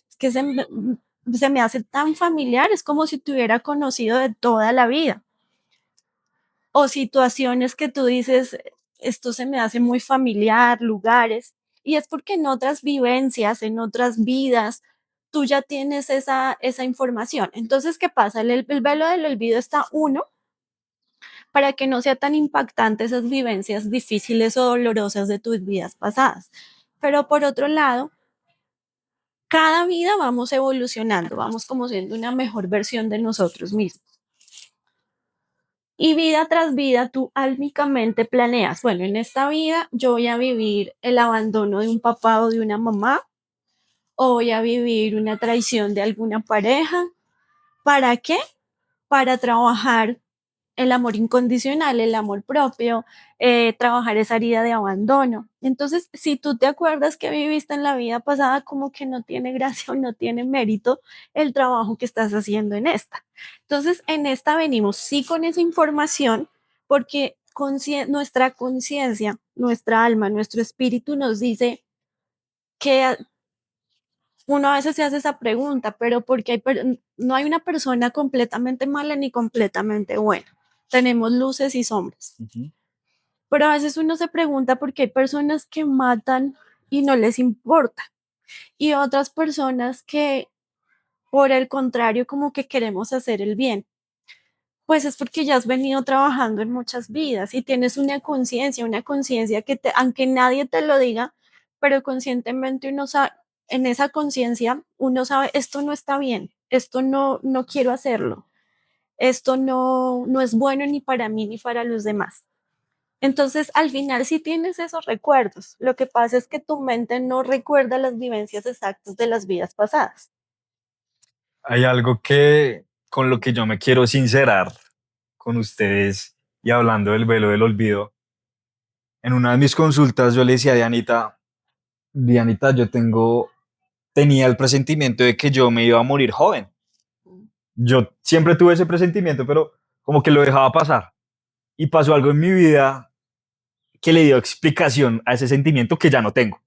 es que se me hace tan familiar, es como si te hubiera conocido de toda la vida. O situaciones que tú dices, esto se me hace muy familiar, lugares, y es porque en otras vivencias, en otras vidas, tú ya tienes esa información. Entonces, ¿qué pasa? El velo del olvido está uno para que no sea tan impactante esas vivencias difíciles o dolorosas de tus vidas pasadas. Pero por otro lado, cada vida vamos evolucionando, vamos como siendo una mejor versión de nosotros mismos. Y vida tras vida, tú álmicamente planeas, bueno, en esta vida yo voy a vivir el abandono de un papá o de una mamá, o voy a vivir una traición de alguna pareja. ¿Para qué? Para trabajar el amor incondicional, el amor propio, trabajar esa herida de abandono. Entonces, si tú te acuerdas que viviste en la vida pasada, como que no tiene gracia o no tiene mérito el trabajo que estás haciendo en esta. Entonces, en esta venimos sí con esa información, porque nuestra conciencia, nuestra alma, nuestro espíritu nos dice que uno a veces se hace esa pregunta, pero porque no hay una persona completamente mala ni completamente buena. Tenemos luces y sombras. Ujú. Pero a veces uno se pregunta por qué hay personas que matan y no les importa. Y otras personas que, por el contrario, como que queremos hacer el bien. Pues es porque ya has venido trabajando en muchas vidas y tienes una conciencia que aunque nadie te lo diga, pero conscientemente uno sabe, en esa conciencia uno sabe, esto no está bien, esto no quiero hacerlo, esto no es bueno ni para mí ni para los demás. Entonces, al final sí tienes esos recuerdos. Lo que pasa es que tu mente no recuerda las vivencias exactas de las vidas pasadas. Hay algo que con lo que yo me quiero sincerar con ustedes y hablando del velo del olvido. En una de mis consultas yo le decía a Dianita, tenía el presentimiento de que yo me iba a morir joven. Yo siempre tuve ese presentimiento, pero como que lo dejaba pasar. Y pasó algo en mi vida que le dio explicación a ese sentimiento que ya no tengo.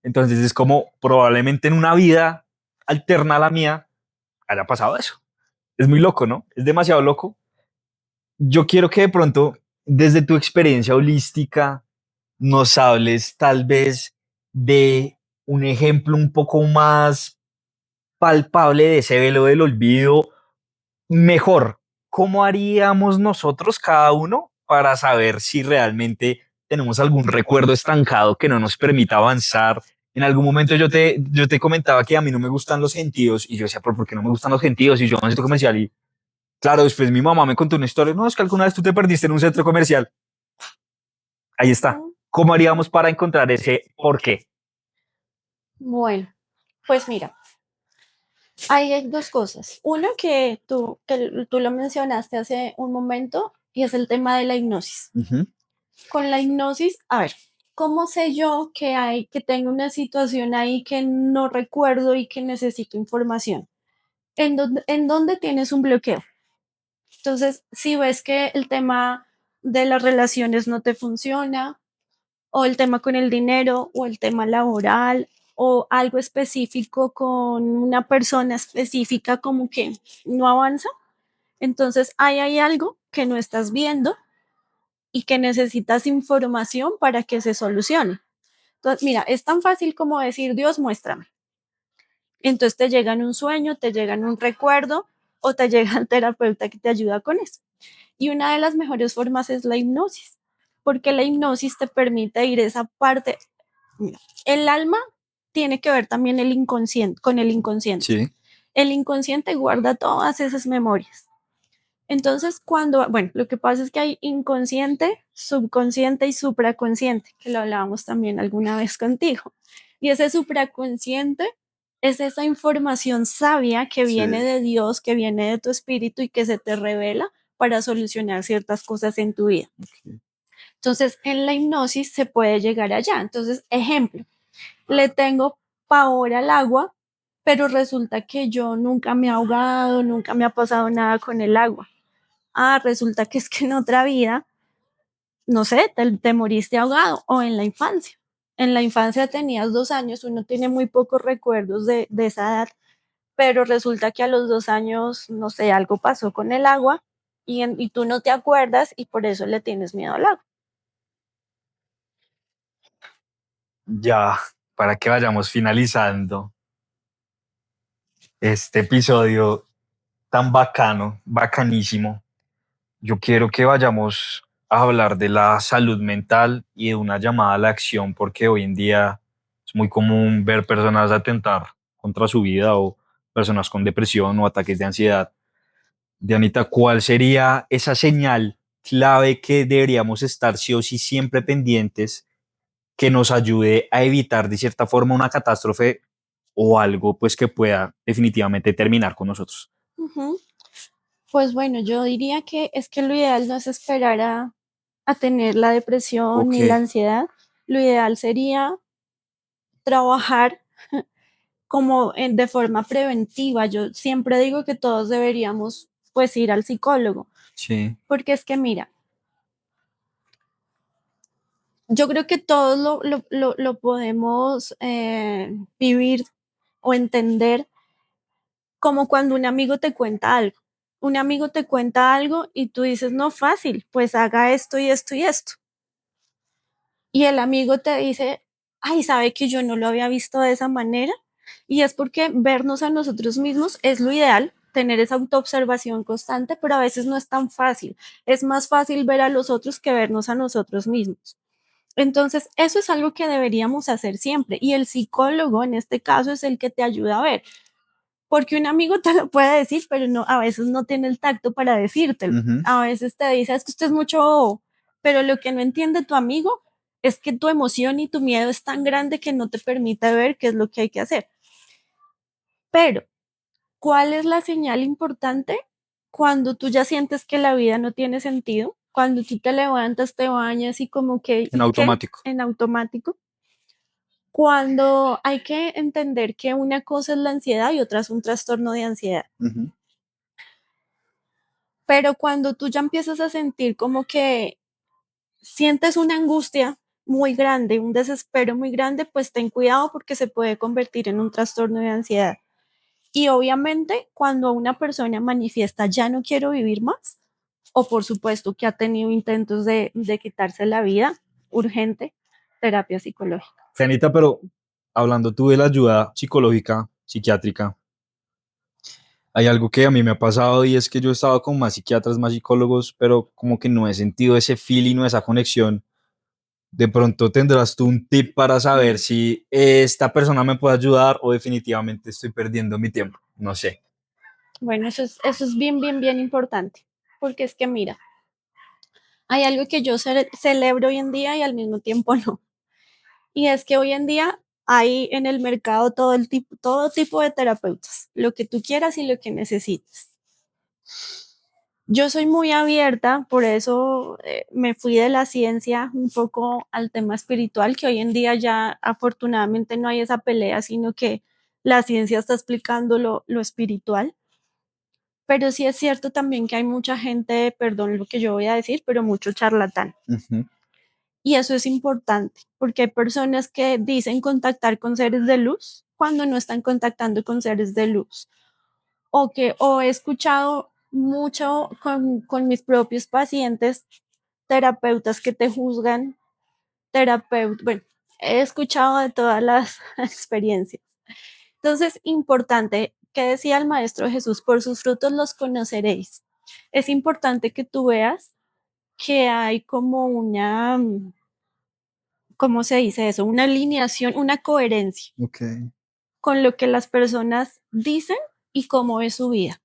Entonces es como probablemente en una vida alterna a la mía haya pasado eso. Es muy loco, ¿no? Es demasiado loco. Yo quiero que de pronto, desde tu experiencia holística, nos hables tal vez de un ejemplo un poco más palpable de ese velo del olvido. Mejor, ¿cómo haríamos nosotros cada uno para saber si realmente tenemos algún recuerdo estancado que no nos permita avanzar? En algún momento yo te comentaba que a mí no me gustan los gentíos y yo decía, ¿por qué no me gustan los gentíos? Y yo en un centro comercial y claro, después mi mamá me contó una historia, no, es que alguna vez tú te perdiste en un centro comercial. Ahí está. ¿Cómo haríamos para encontrar ese por qué? Bueno, pues mira, hay dos cosas. Uno que tú lo mencionaste hace un momento y es el tema de la hipnosis. Uh -huh. Con la hipnosis, a ver, ¿cómo sé yo que tengo una situación ahí que no recuerdo y que necesito información? ¿En dónde tienes un bloqueo? Entonces, si ves que el tema de las relaciones no te funciona, o el tema con el dinero, o el tema laboral, o algo específico con una persona específica como que no avanza, entonces ahí hay algo que no estás viendo y que necesitas información para que se solucione. Entonces, mira, es tan fácil como decir, Dios, muéstrame. Entonces te llega en un sueño, te llega en un recuerdo o te llega el terapeuta que te ayuda con eso. Y una de las mejores formas es la hipnosis, porque la hipnosis te permite ir a esa parte. Mira, el alma tiene que ver también el inconsciente, con el inconsciente. Sí. El inconsciente guarda todas esas memorias. Entonces, bueno, lo que pasa es que hay inconsciente, subconsciente y supraconsciente, que lo hablábamos también alguna vez contigo. Y ese supraconsciente es esa información sabia que viene de Dios, que viene de tu espíritu y que se te revela para solucionar ciertas cosas en tu vida. Okay. Entonces, en la hipnosis se puede llegar allá. Entonces, ejemplo, le tengo pavor al agua, pero resulta que yo nunca me he ahogado, nunca me ha pasado nada con el agua. Ah, resulta que es que en otra vida, no sé, te moriste ahogado o en la infancia. En la infancia tenías 2 años, uno tiene muy pocos recuerdos de esa edad, pero resulta que a los 2 años, no sé, algo pasó con el agua y tú no te acuerdas y por eso le tienes miedo al agua. Ya, para que vayamos finalizando este episodio tan bacano, bacanísimo, yo quiero que vayamos a hablar de la salud mental y de una llamada a la acción, porque hoy en día es muy común ver personas atentar contra su vida o personas con depresión o ataques de ansiedad. Dianita, ¿cuál sería esa señal clave que deberíamos estar sí o sí siempre pendientes que nos ayude a evitar de cierta forma una catástrofe o algo pues que pueda definitivamente terminar con nosotros? Ujú. Pues bueno, yo diría que es que lo ideal no es esperar a tener la depresión Ok, ni la ansiedad. Lo ideal sería trabajar de forma preventiva. Yo siempre digo que todos deberíamos pues ir al psicólogo, sí. porque es que mira, yo creo que todos lo podemos vivir o entender como cuando un amigo te cuenta algo. Un amigo te cuenta algo y tú dices, no, fácil, pues haga esto y esto y esto. Y el amigo te dice, ay, sabe que yo no lo había visto de esa manera. Y es porque vernos a nosotros mismos es lo ideal, tener esa autoobservación constante, pero a veces no es tan fácil. Es más fácil ver a los otros que vernos a nosotros mismos. Entonces, eso es algo que deberíamos hacer siempre. Y el psicólogo, en este caso, es el que te ayuda a ver. Porque un amigo te lo puede decir, pero no, a veces no tiene el tacto para decírtelo. Ujú. A veces te dice, es que usted es mucho bobo, pero lo que no entiende tu amigo es que tu emoción y tu miedo es tan grande que no te permite ver qué es lo que hay que hacer. Pero, ¿cuál es la señal importante? Cuando tú ya sientes que la vida no tiene sentido, cuando tú te levantas, te bañas y como que, En ¿y qué? automático. En automático. Cuando hay que entender que una cosa es la ansiedad y otra es un trastorno de ansiedad. Ujú. Pero cuando tú ya empiezas a sentir como que sientes una angustia muy grande, un desespero muy grande, pues ten cuidado porque se puede convertir en un trastorno de ansiedad. Y obviamente cuando una persona manifiesta ya no quiero vivir más, o por supuesto que ha tenido intentos de quitarse la vida, urgente, terapia psicológica. Janita, pero hablando tú de la ayuda psicológica, psiquiátrica, hay algo que a mí me ha pasado y es que yo he estado con más psiquiatras, más psicólogos, pero como que no he sentido ese feeling o esa conexión. De pronto tendrás tú un tip para saber si esta persona me puede ayudar o definitivamente estoy perdiendo mi tiempo. No sé. Bueno, eso es bien, bien, bien importante, porque es que mira, hay algo que yo celebro hoy en día y al mismo tiempo no. Y es que hoy en día hay en el mercado todo tipo de terapeutas, lo que tú quieras y lo que necesites. Yo soy muy abierta, por eso me fui de la ciencia un poco al tema espiritual, que hoy en día ya afortunadamente no hay esa pelea, sino que la ciencia está explicando lo espiritual. Pero sí es cierto también que hay mucha gente, perdón lo que yo voy a decir, pero mucho charlatán. Ujú. Y eso es importante, porque hay personas que dicen contactar con seres de luz cuando no están contactando con seres de luz. O he escuchado mucho con mis propios pacientes, terapeutas que te juzgan, bueno, he escuchado de todas las experiencias. Entonces, importante, ¿qué decía el Maestro Jesús? Por sus frutos los conoceréis. Es importante que tú veas que hay como una, ¿cómo se dice eso? Una alineación, una coherencia Ok. con lo que las personas dicen y cómo es su vida.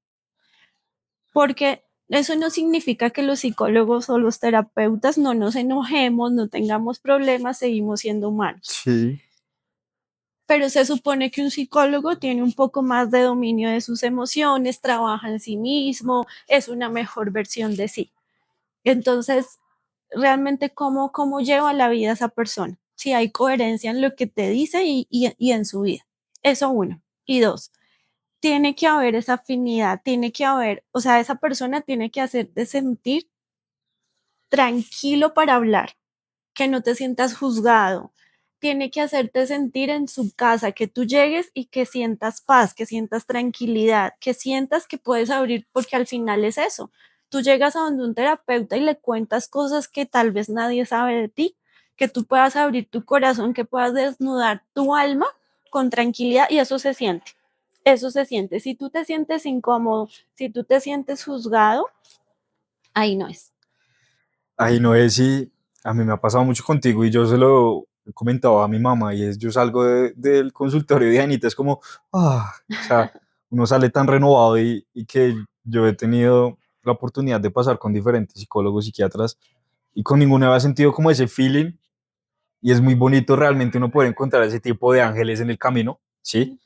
Porque eso no significa que los psicólogos o los terapeutas no nos enojemos, no tengamos problemas, seguimos siendo humanos. Sí. Pero se supone que un psicólogo tiene un poco más de dominio de sus emociones, trabaja en sí mismo, es una mejor versión de sí. Entonces, realmente, ¿cómo lleva la vida esa persona? Si hay coherencia en lo que te dice y en su vida. Eso uno. Y dos, tiene que haber esa afinidad, tiene que haber, o sea, esa persona tiene que hacerte sentir tranquilo para hablar, que no te sientas juzgado. Tiene que hacerte sentir en su casa, que tú llegues y que sientas paz, que sientas tranquilidad, que sientas que puedes abrir, porque al final es eso. Tú llegas a donde un terapeuta y le cuentas cosas que tal vez nadie sabe de ti, que tú puedas abrir tu corazón, que puedas desnudar tu alma con tranquilidad y eso se siente. Eso se siente. Si tú te sientes incómodo, si tú te sientes juzgado, ahí no es. Ay, no es si a mí me ha pasado mucho contigo y yo se lo he comentado a mi mamá y es yo salgo del consultorio de Anita, es como, o sea, uno sale tan renovado y que yo he tenido la oportunidad de pasar con diferentes psicólogos, psiquiatras y con ninguno había sentido como ese feeling y es muy bonito realmente uno poder encontrar ese tipo de ángeles en el camino, ¿sí?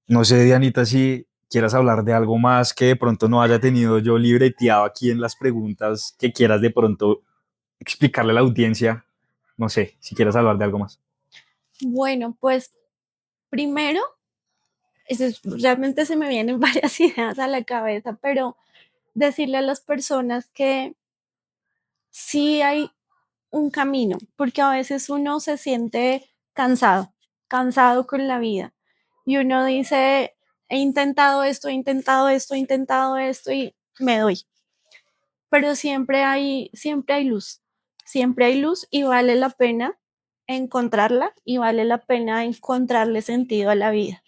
No sé, Dianita, si quieras hablar de algo más que de pronto no haya tenido yo libreteado aquí en las preguntas que quieras de pronto explicarle a la audiencia. No sé, si quieres hablar de algo más. Bueno, pues primero, realmente se me vienen varias ideas a la cabeza, pero decirle a las personas que sí hay un camino, porque a veces uno se siente cansado, cansado con la vida y uno dice, he intentado esto, he intentado esto, he intentado esto y me doy, pero siempre hay luz y vale la pena encontrarla y vale la pena encontrarle sentido a la vida.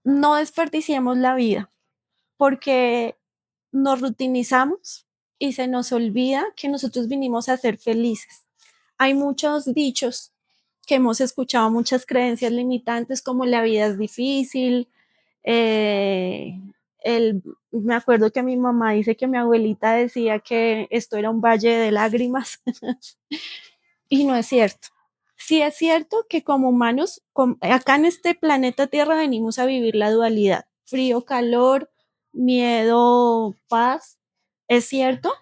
No desperdiciemos la vida porque nos rutinizamos y se nos olvida que nosotros vinimos a ser felices. Hay muchos dichos que hemos escuchado, muchas creencias limitantes como la vida es difícil. eh, el, Me acuerdo que mi mamá dice que mi abuelita decía que esto era un valle de lágrimas y no es cierto. Sí es cierto que como humanos, acá en este planeta Tierra venimos a vivir la dualidad, frío, calor, miedo, paz, es cierto,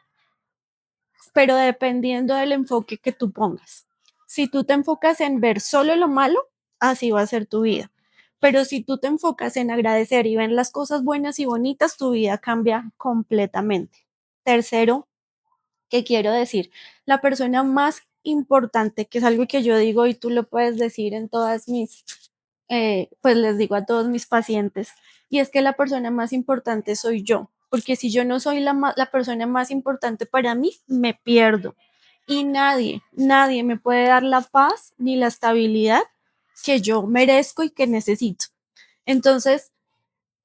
pero dependiendo del enfoque que tú pongas. Si tú te enfocas en ver solo lo malo, así va a ser tu vida. Pero si tú te enfocas en agradecer y ver las cosas buenas y bonitas, tu vida cambia completamente. Tercero, ¿qué quiero decir? La persona más importante, que es algo que yo digo y tú lo puedes decir en todas pues les digo a todos mis pacientes, y es que la persona más importante soy yo, porque si yo no soy la persona más importante para mí, me pierdo. Y nadie me puede dar la paz ni la estabilidad que yo merezco y que necesito. Entonces,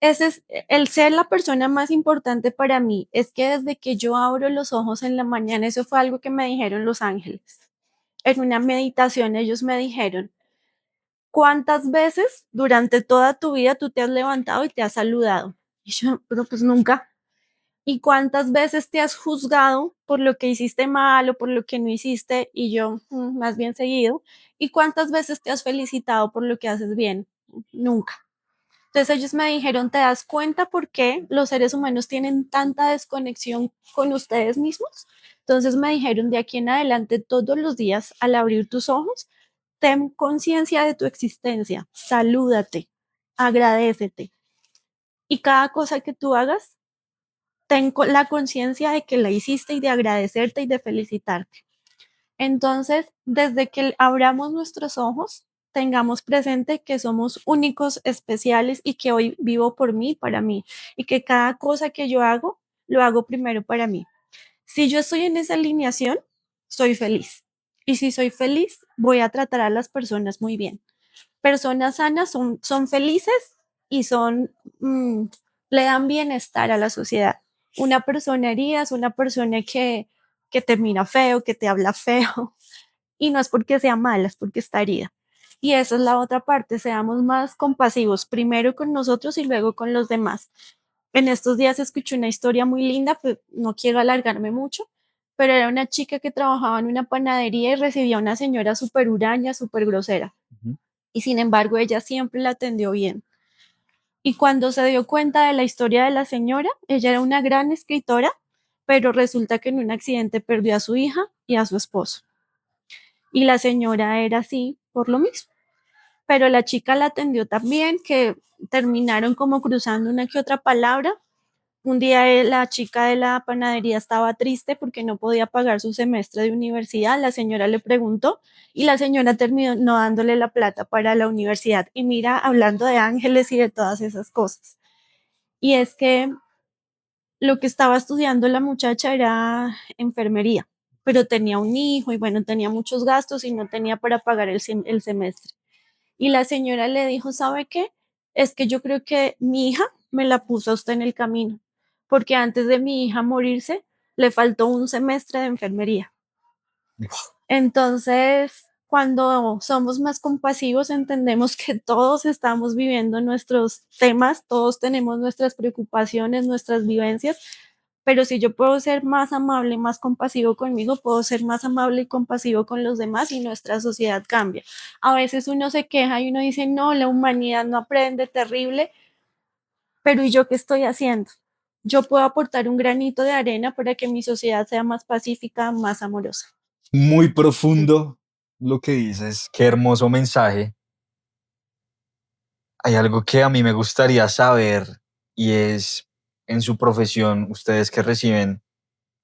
ese es el ser la persona más importante para mí. Es que desde que yo abro los ojos en la mañana, eso fue algo que me dijeron los ángeles. En una meditación ellos me dijeron, ¿cuántas veces durante toda tu vida tú te has levantado y te has saludado? Y yo, pero pues nunca. ¿Y cuántas veces te has juzgado por lo que hiciste mal o por lo que no hiciste? Y yo, más bien seguido. ¿Y cuántas veces te has felicitado por lo que haces bien? Nunca. Entonces ellos me dijeron, ¿te das cuenta por qué los seres humanos tienen tanta desconexión con ustedes mismos? Entonces me dijeron, de aquí en adelante, todos los días, al abrir tus ojos, ten conciencia de tu existencia, salúdate, agradécete. Y cada cosa que tú hagas, ten la conciencia de que la hiciste y de agradecerte y de felicitarte. Entonces, desde que abramos nuestros ojos, tengamos presente que somos únicos, especiales y que hoy vivo por mí, para mí, y que cada cosa que yo hago, lo hago primero para mí. Si yo estoy en esa alineación, soy feliz. Y si soy feliz, voy a tratar a las personas muy bien. Personas sanas son felices y mm, le dan bienestar a la sociedad. Una persona herida es una persona que te mira feo, que te habla feo, y no es porque sea mala, es porque está herida. Y esa es la otra parte, seamos más compasivos, primero con nosotros y luego con los demás. En estos días escuché una historia muy linda, pues no quiero alargarme mucho, pero era una chica que trabajaba en una panadería y recibía a una señora súper huraña, súper grosera. Ujú. Y sin embargo, ella siempre la atendió bien. Y cuando se dio cuenta de la historia de la señora, ella era una gran escritora, pero resulta que en un accidente perdió a su hija y a su esposo. Y la señora era así por lo mismo. Pero la chica la atendió también, que terminaron como cruzando una que otra palabra. Un día la chica de la panadería estaba triste porque no podía pagar su semestre de universidad. La señora le preguntó y la señora terminó no dándole la plata para la universidad. Y mira, hablando de ángeles y de todas esas cosas. Y es que lo que estaba estudiando la muchacha era enfermería, pero tenía un hijo y bueno, tenía muchos gastos y no tenía para pagar el semestre. Y la señora le dijo, ¿sabe qué? Es que yo creo que mi hija me la puso a usted en el camino, porque antes de mi hija morirse, le faltó un semestre de enfermería. Entonces, cuando somos más compasivos, entendemos que todos estamos viviendo nuestros temas, todos tenemos nuestras preocupaciones, nuestras vivencias, pero si yo puedo ser más amable, más compasivo conmigo, puedo ser más amable y compasivo con los demás y nuestra sociedad cambia. A veces uno se queja y uno dice, no, la humanidad no aprende, terrible, pero ¿y yo qué estoy haciendo? Yo puedo aportar un granito de arena para que mi sociedad sea más pacífica, más amorosa. Muy profundo lo que dices. Qué hermoso mensaje. Hay algo que a mí me gustaría saber y es en su profesión, ustedes que reciben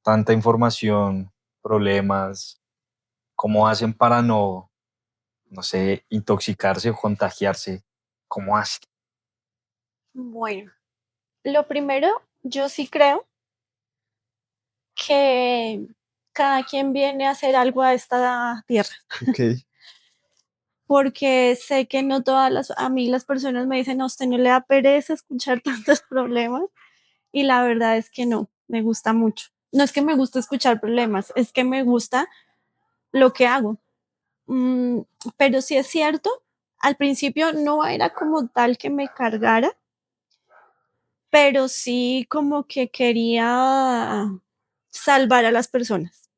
tanta información, problemas, ¿cómo hacen para no sé, intoxicarse o contagiarse? ¿Cómo hacen? Bueno, lo primero, yo sí creo que cada quien viene a hacer algo a esta tierra, Ok. porque sé que no todas a mí las personas me dicen, a usted no le da pereza escuchar tantos problemas, y la verdad es que no, me gusta mucho. No es que me guste escuchar problemas, es que me gusta lo que hago. Mm, pero sí es cierto, al principio no era como tal que me cargara, pero sí como que quería salvar a las personas.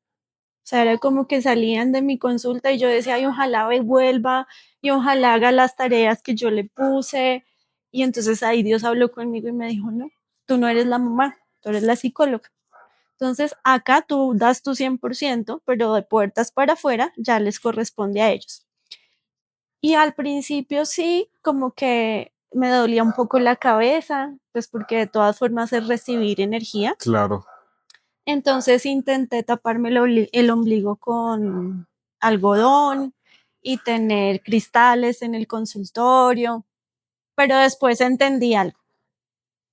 O sea, era como que salían de mi consulta y yo decía, ay, ojalá vuelva y ojalá haga las tareas que yo le puse. Y entonces ahí Dios habló conmigo y me dijo, no, tú no eres la mamá, tú eres la psicóloga. Entonces acá tú das tu 100%, pero de puertas para afuera ya les corresponde a ellos. Y al principio sí, como que me dolía un poco la cabeza, pues porque de todas formas es recibir energía. Claro. Entonces intenté taparme el ombligo con algodón y tener cristales en el consultorio, pero después entendí algo.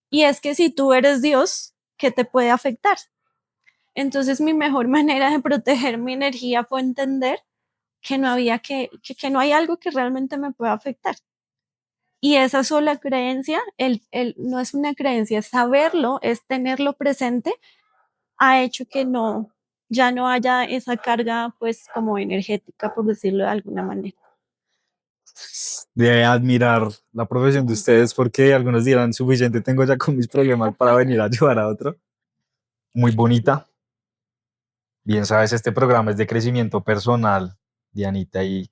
Y es que si tú eres Dios, ¿qué te puede afectar? Entonces mi mejor manera de proteger mi energía fue entender que no había que no hay algo que realmente me pueda afectar. Y esa sola creencia, no es una creencia, es saberlo, es tenerlo presente, ha hecho que no, ya no haya esa carga, pues, como energética, por decirlo de alguna manera. De admirar la profesión de ustedes porque algunos dirán, suficiente tengo ya con mis problemas para venir a ayudar a otro. Muy bonita. Bien sabes, este programa es de crecimiento personal, Dianita, y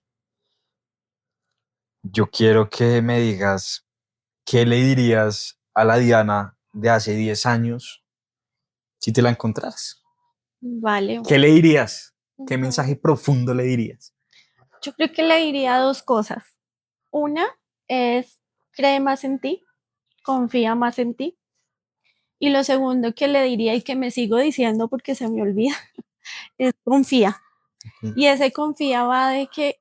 yo quiero que me digas, ¿qué le dirías a la Diana de hace 10 años si te la encontraras? Vale, ¿Qué bueno. le dirías? ¿Qué Ujú. mensaje profundo le dirías? Yo creo que le diría dos cosas. Una es, cree más en ti, confía más en ti. Y lo segundo que le diría y que me sigo diciendo porque se me olvida, es confía. Y ese confía va de que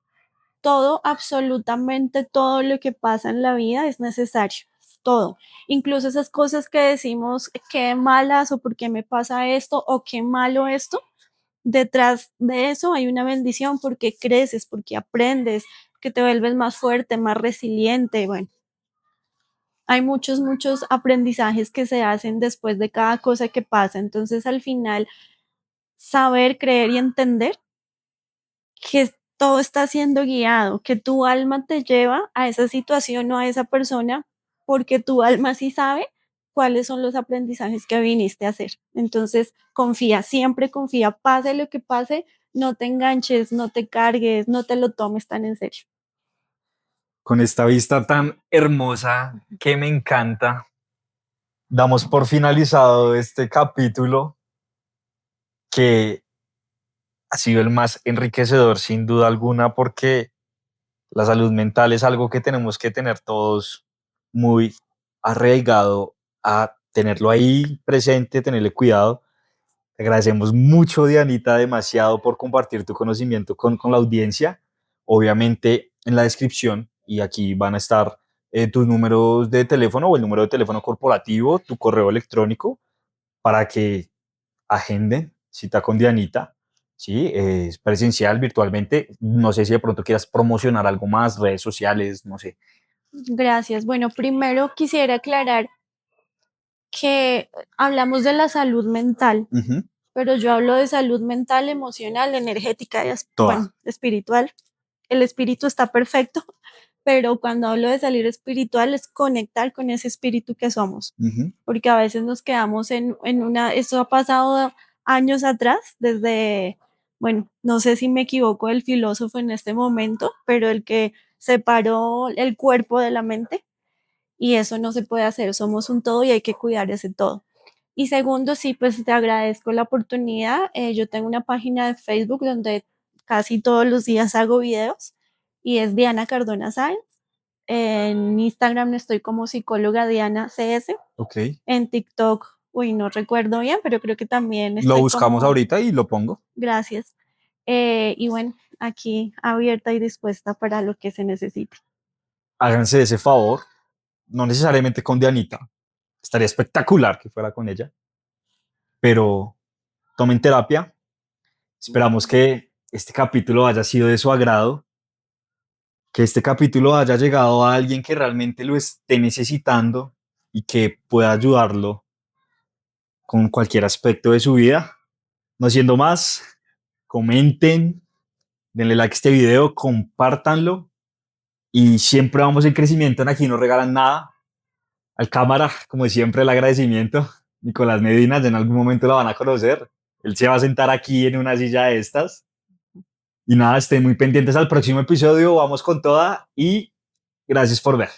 todo, absolutamente todo lo que pasa en la vida es necesario, todo. Incluso esas cosas que decimos, qué malas o por qué me pasa esto o qué malo esto, detrás de eso hay una bendición porque creces, porque aprendes, que te vuelves más fuerte, más resiliente. Bueno, hay muchos, muchos aprendizajes que se hacen después de cada cosa que pasa. Entonces, al final, saber, creer y entender que todo está siendo guiado, que tu alma te lleva a esa situación o a esa persona porque tu alma sí sabe cuáles son los aprendizajes que viniste a hacer. Entonces, confía, siempre confía, pase lo que pase, no te enganches, no te cargues, no te lo tomes tan en serio. Con esta vista tan hermosa que me encanta, damos por finalizado este capítulo que ha sido el más enriquecedor sin duda alguna porque la salud mental es algo que tenemos que tener todos muy arraigado a tenerlo ahí presente, tenerle cuidado. Te agradecemos mucho, Dianita, demasiado por compartir tu conocimiento con la audiencia. Obviamente en la descripción y aquí van a estar tus números de teléfono o el número de teléfono corporativo, tu correo electrónico para que agenden cita con Dianita. Sí, es presencial, virtualmente. No sé si de pronto quieras promocionar algo más, redes sociales, no sé. Gracias. Bueno, primero quisiera aclarar que hablamos de la salud mental, Ujú. pero yo hablo de salud mental, emocional, energética y, Toda. bueno, espiritual. El espíritu está perfecto, pero cuando hablo de salir espiritual es conectar con ese espíritu que somos, Ujú. porque a veces nos quedamos en una, esto ha pasado años atrás, desde, bueno, no sé si me equivoco el filósofo en este momento, pero el que separó el cuerpo de la mente, y eso no se puede hacer, somos un todo y hay que cuidar ese todo. Y segundo, sí, pues te agradezco la oportunidad. Yo tengo una página de Facebook donde casi todos los días hago videos y es Diana Cardona Sáenz. En Instagram estoy como psicóloga Diana CS. Ok. En TikTok, uy, no recuerdo bien, pero creo que también Lo estoy buscamos como, ahorita y lo pongo. gracias. Y bueno, aquí abierta y dispuesta para lo que se necesite. Háganse ese favor, no necesariamente con Dianita. Estaría espectacular que fuera con ella, pero tomen terapia. Esperamos que este capítulo haya sido de su agrado, que este capítulo haya llegado a alguien que realmente lo esté necesitando y que pueda ayudarlo con cualquier aspecto de su vida. No siendo más, comenten, denle like a este video, compártanlo y siempre vamos en crecimiento. En Aquí no regalan nada. Al cámara, como siempre, el agradecimiento. Nicolás Medina, ya en algún momento lo van a conocer. Él se va a sentar aquí en una silla de estas. Y nada, estén muy pendientes al próximo episodio. Vamos con toda y gracias por ver.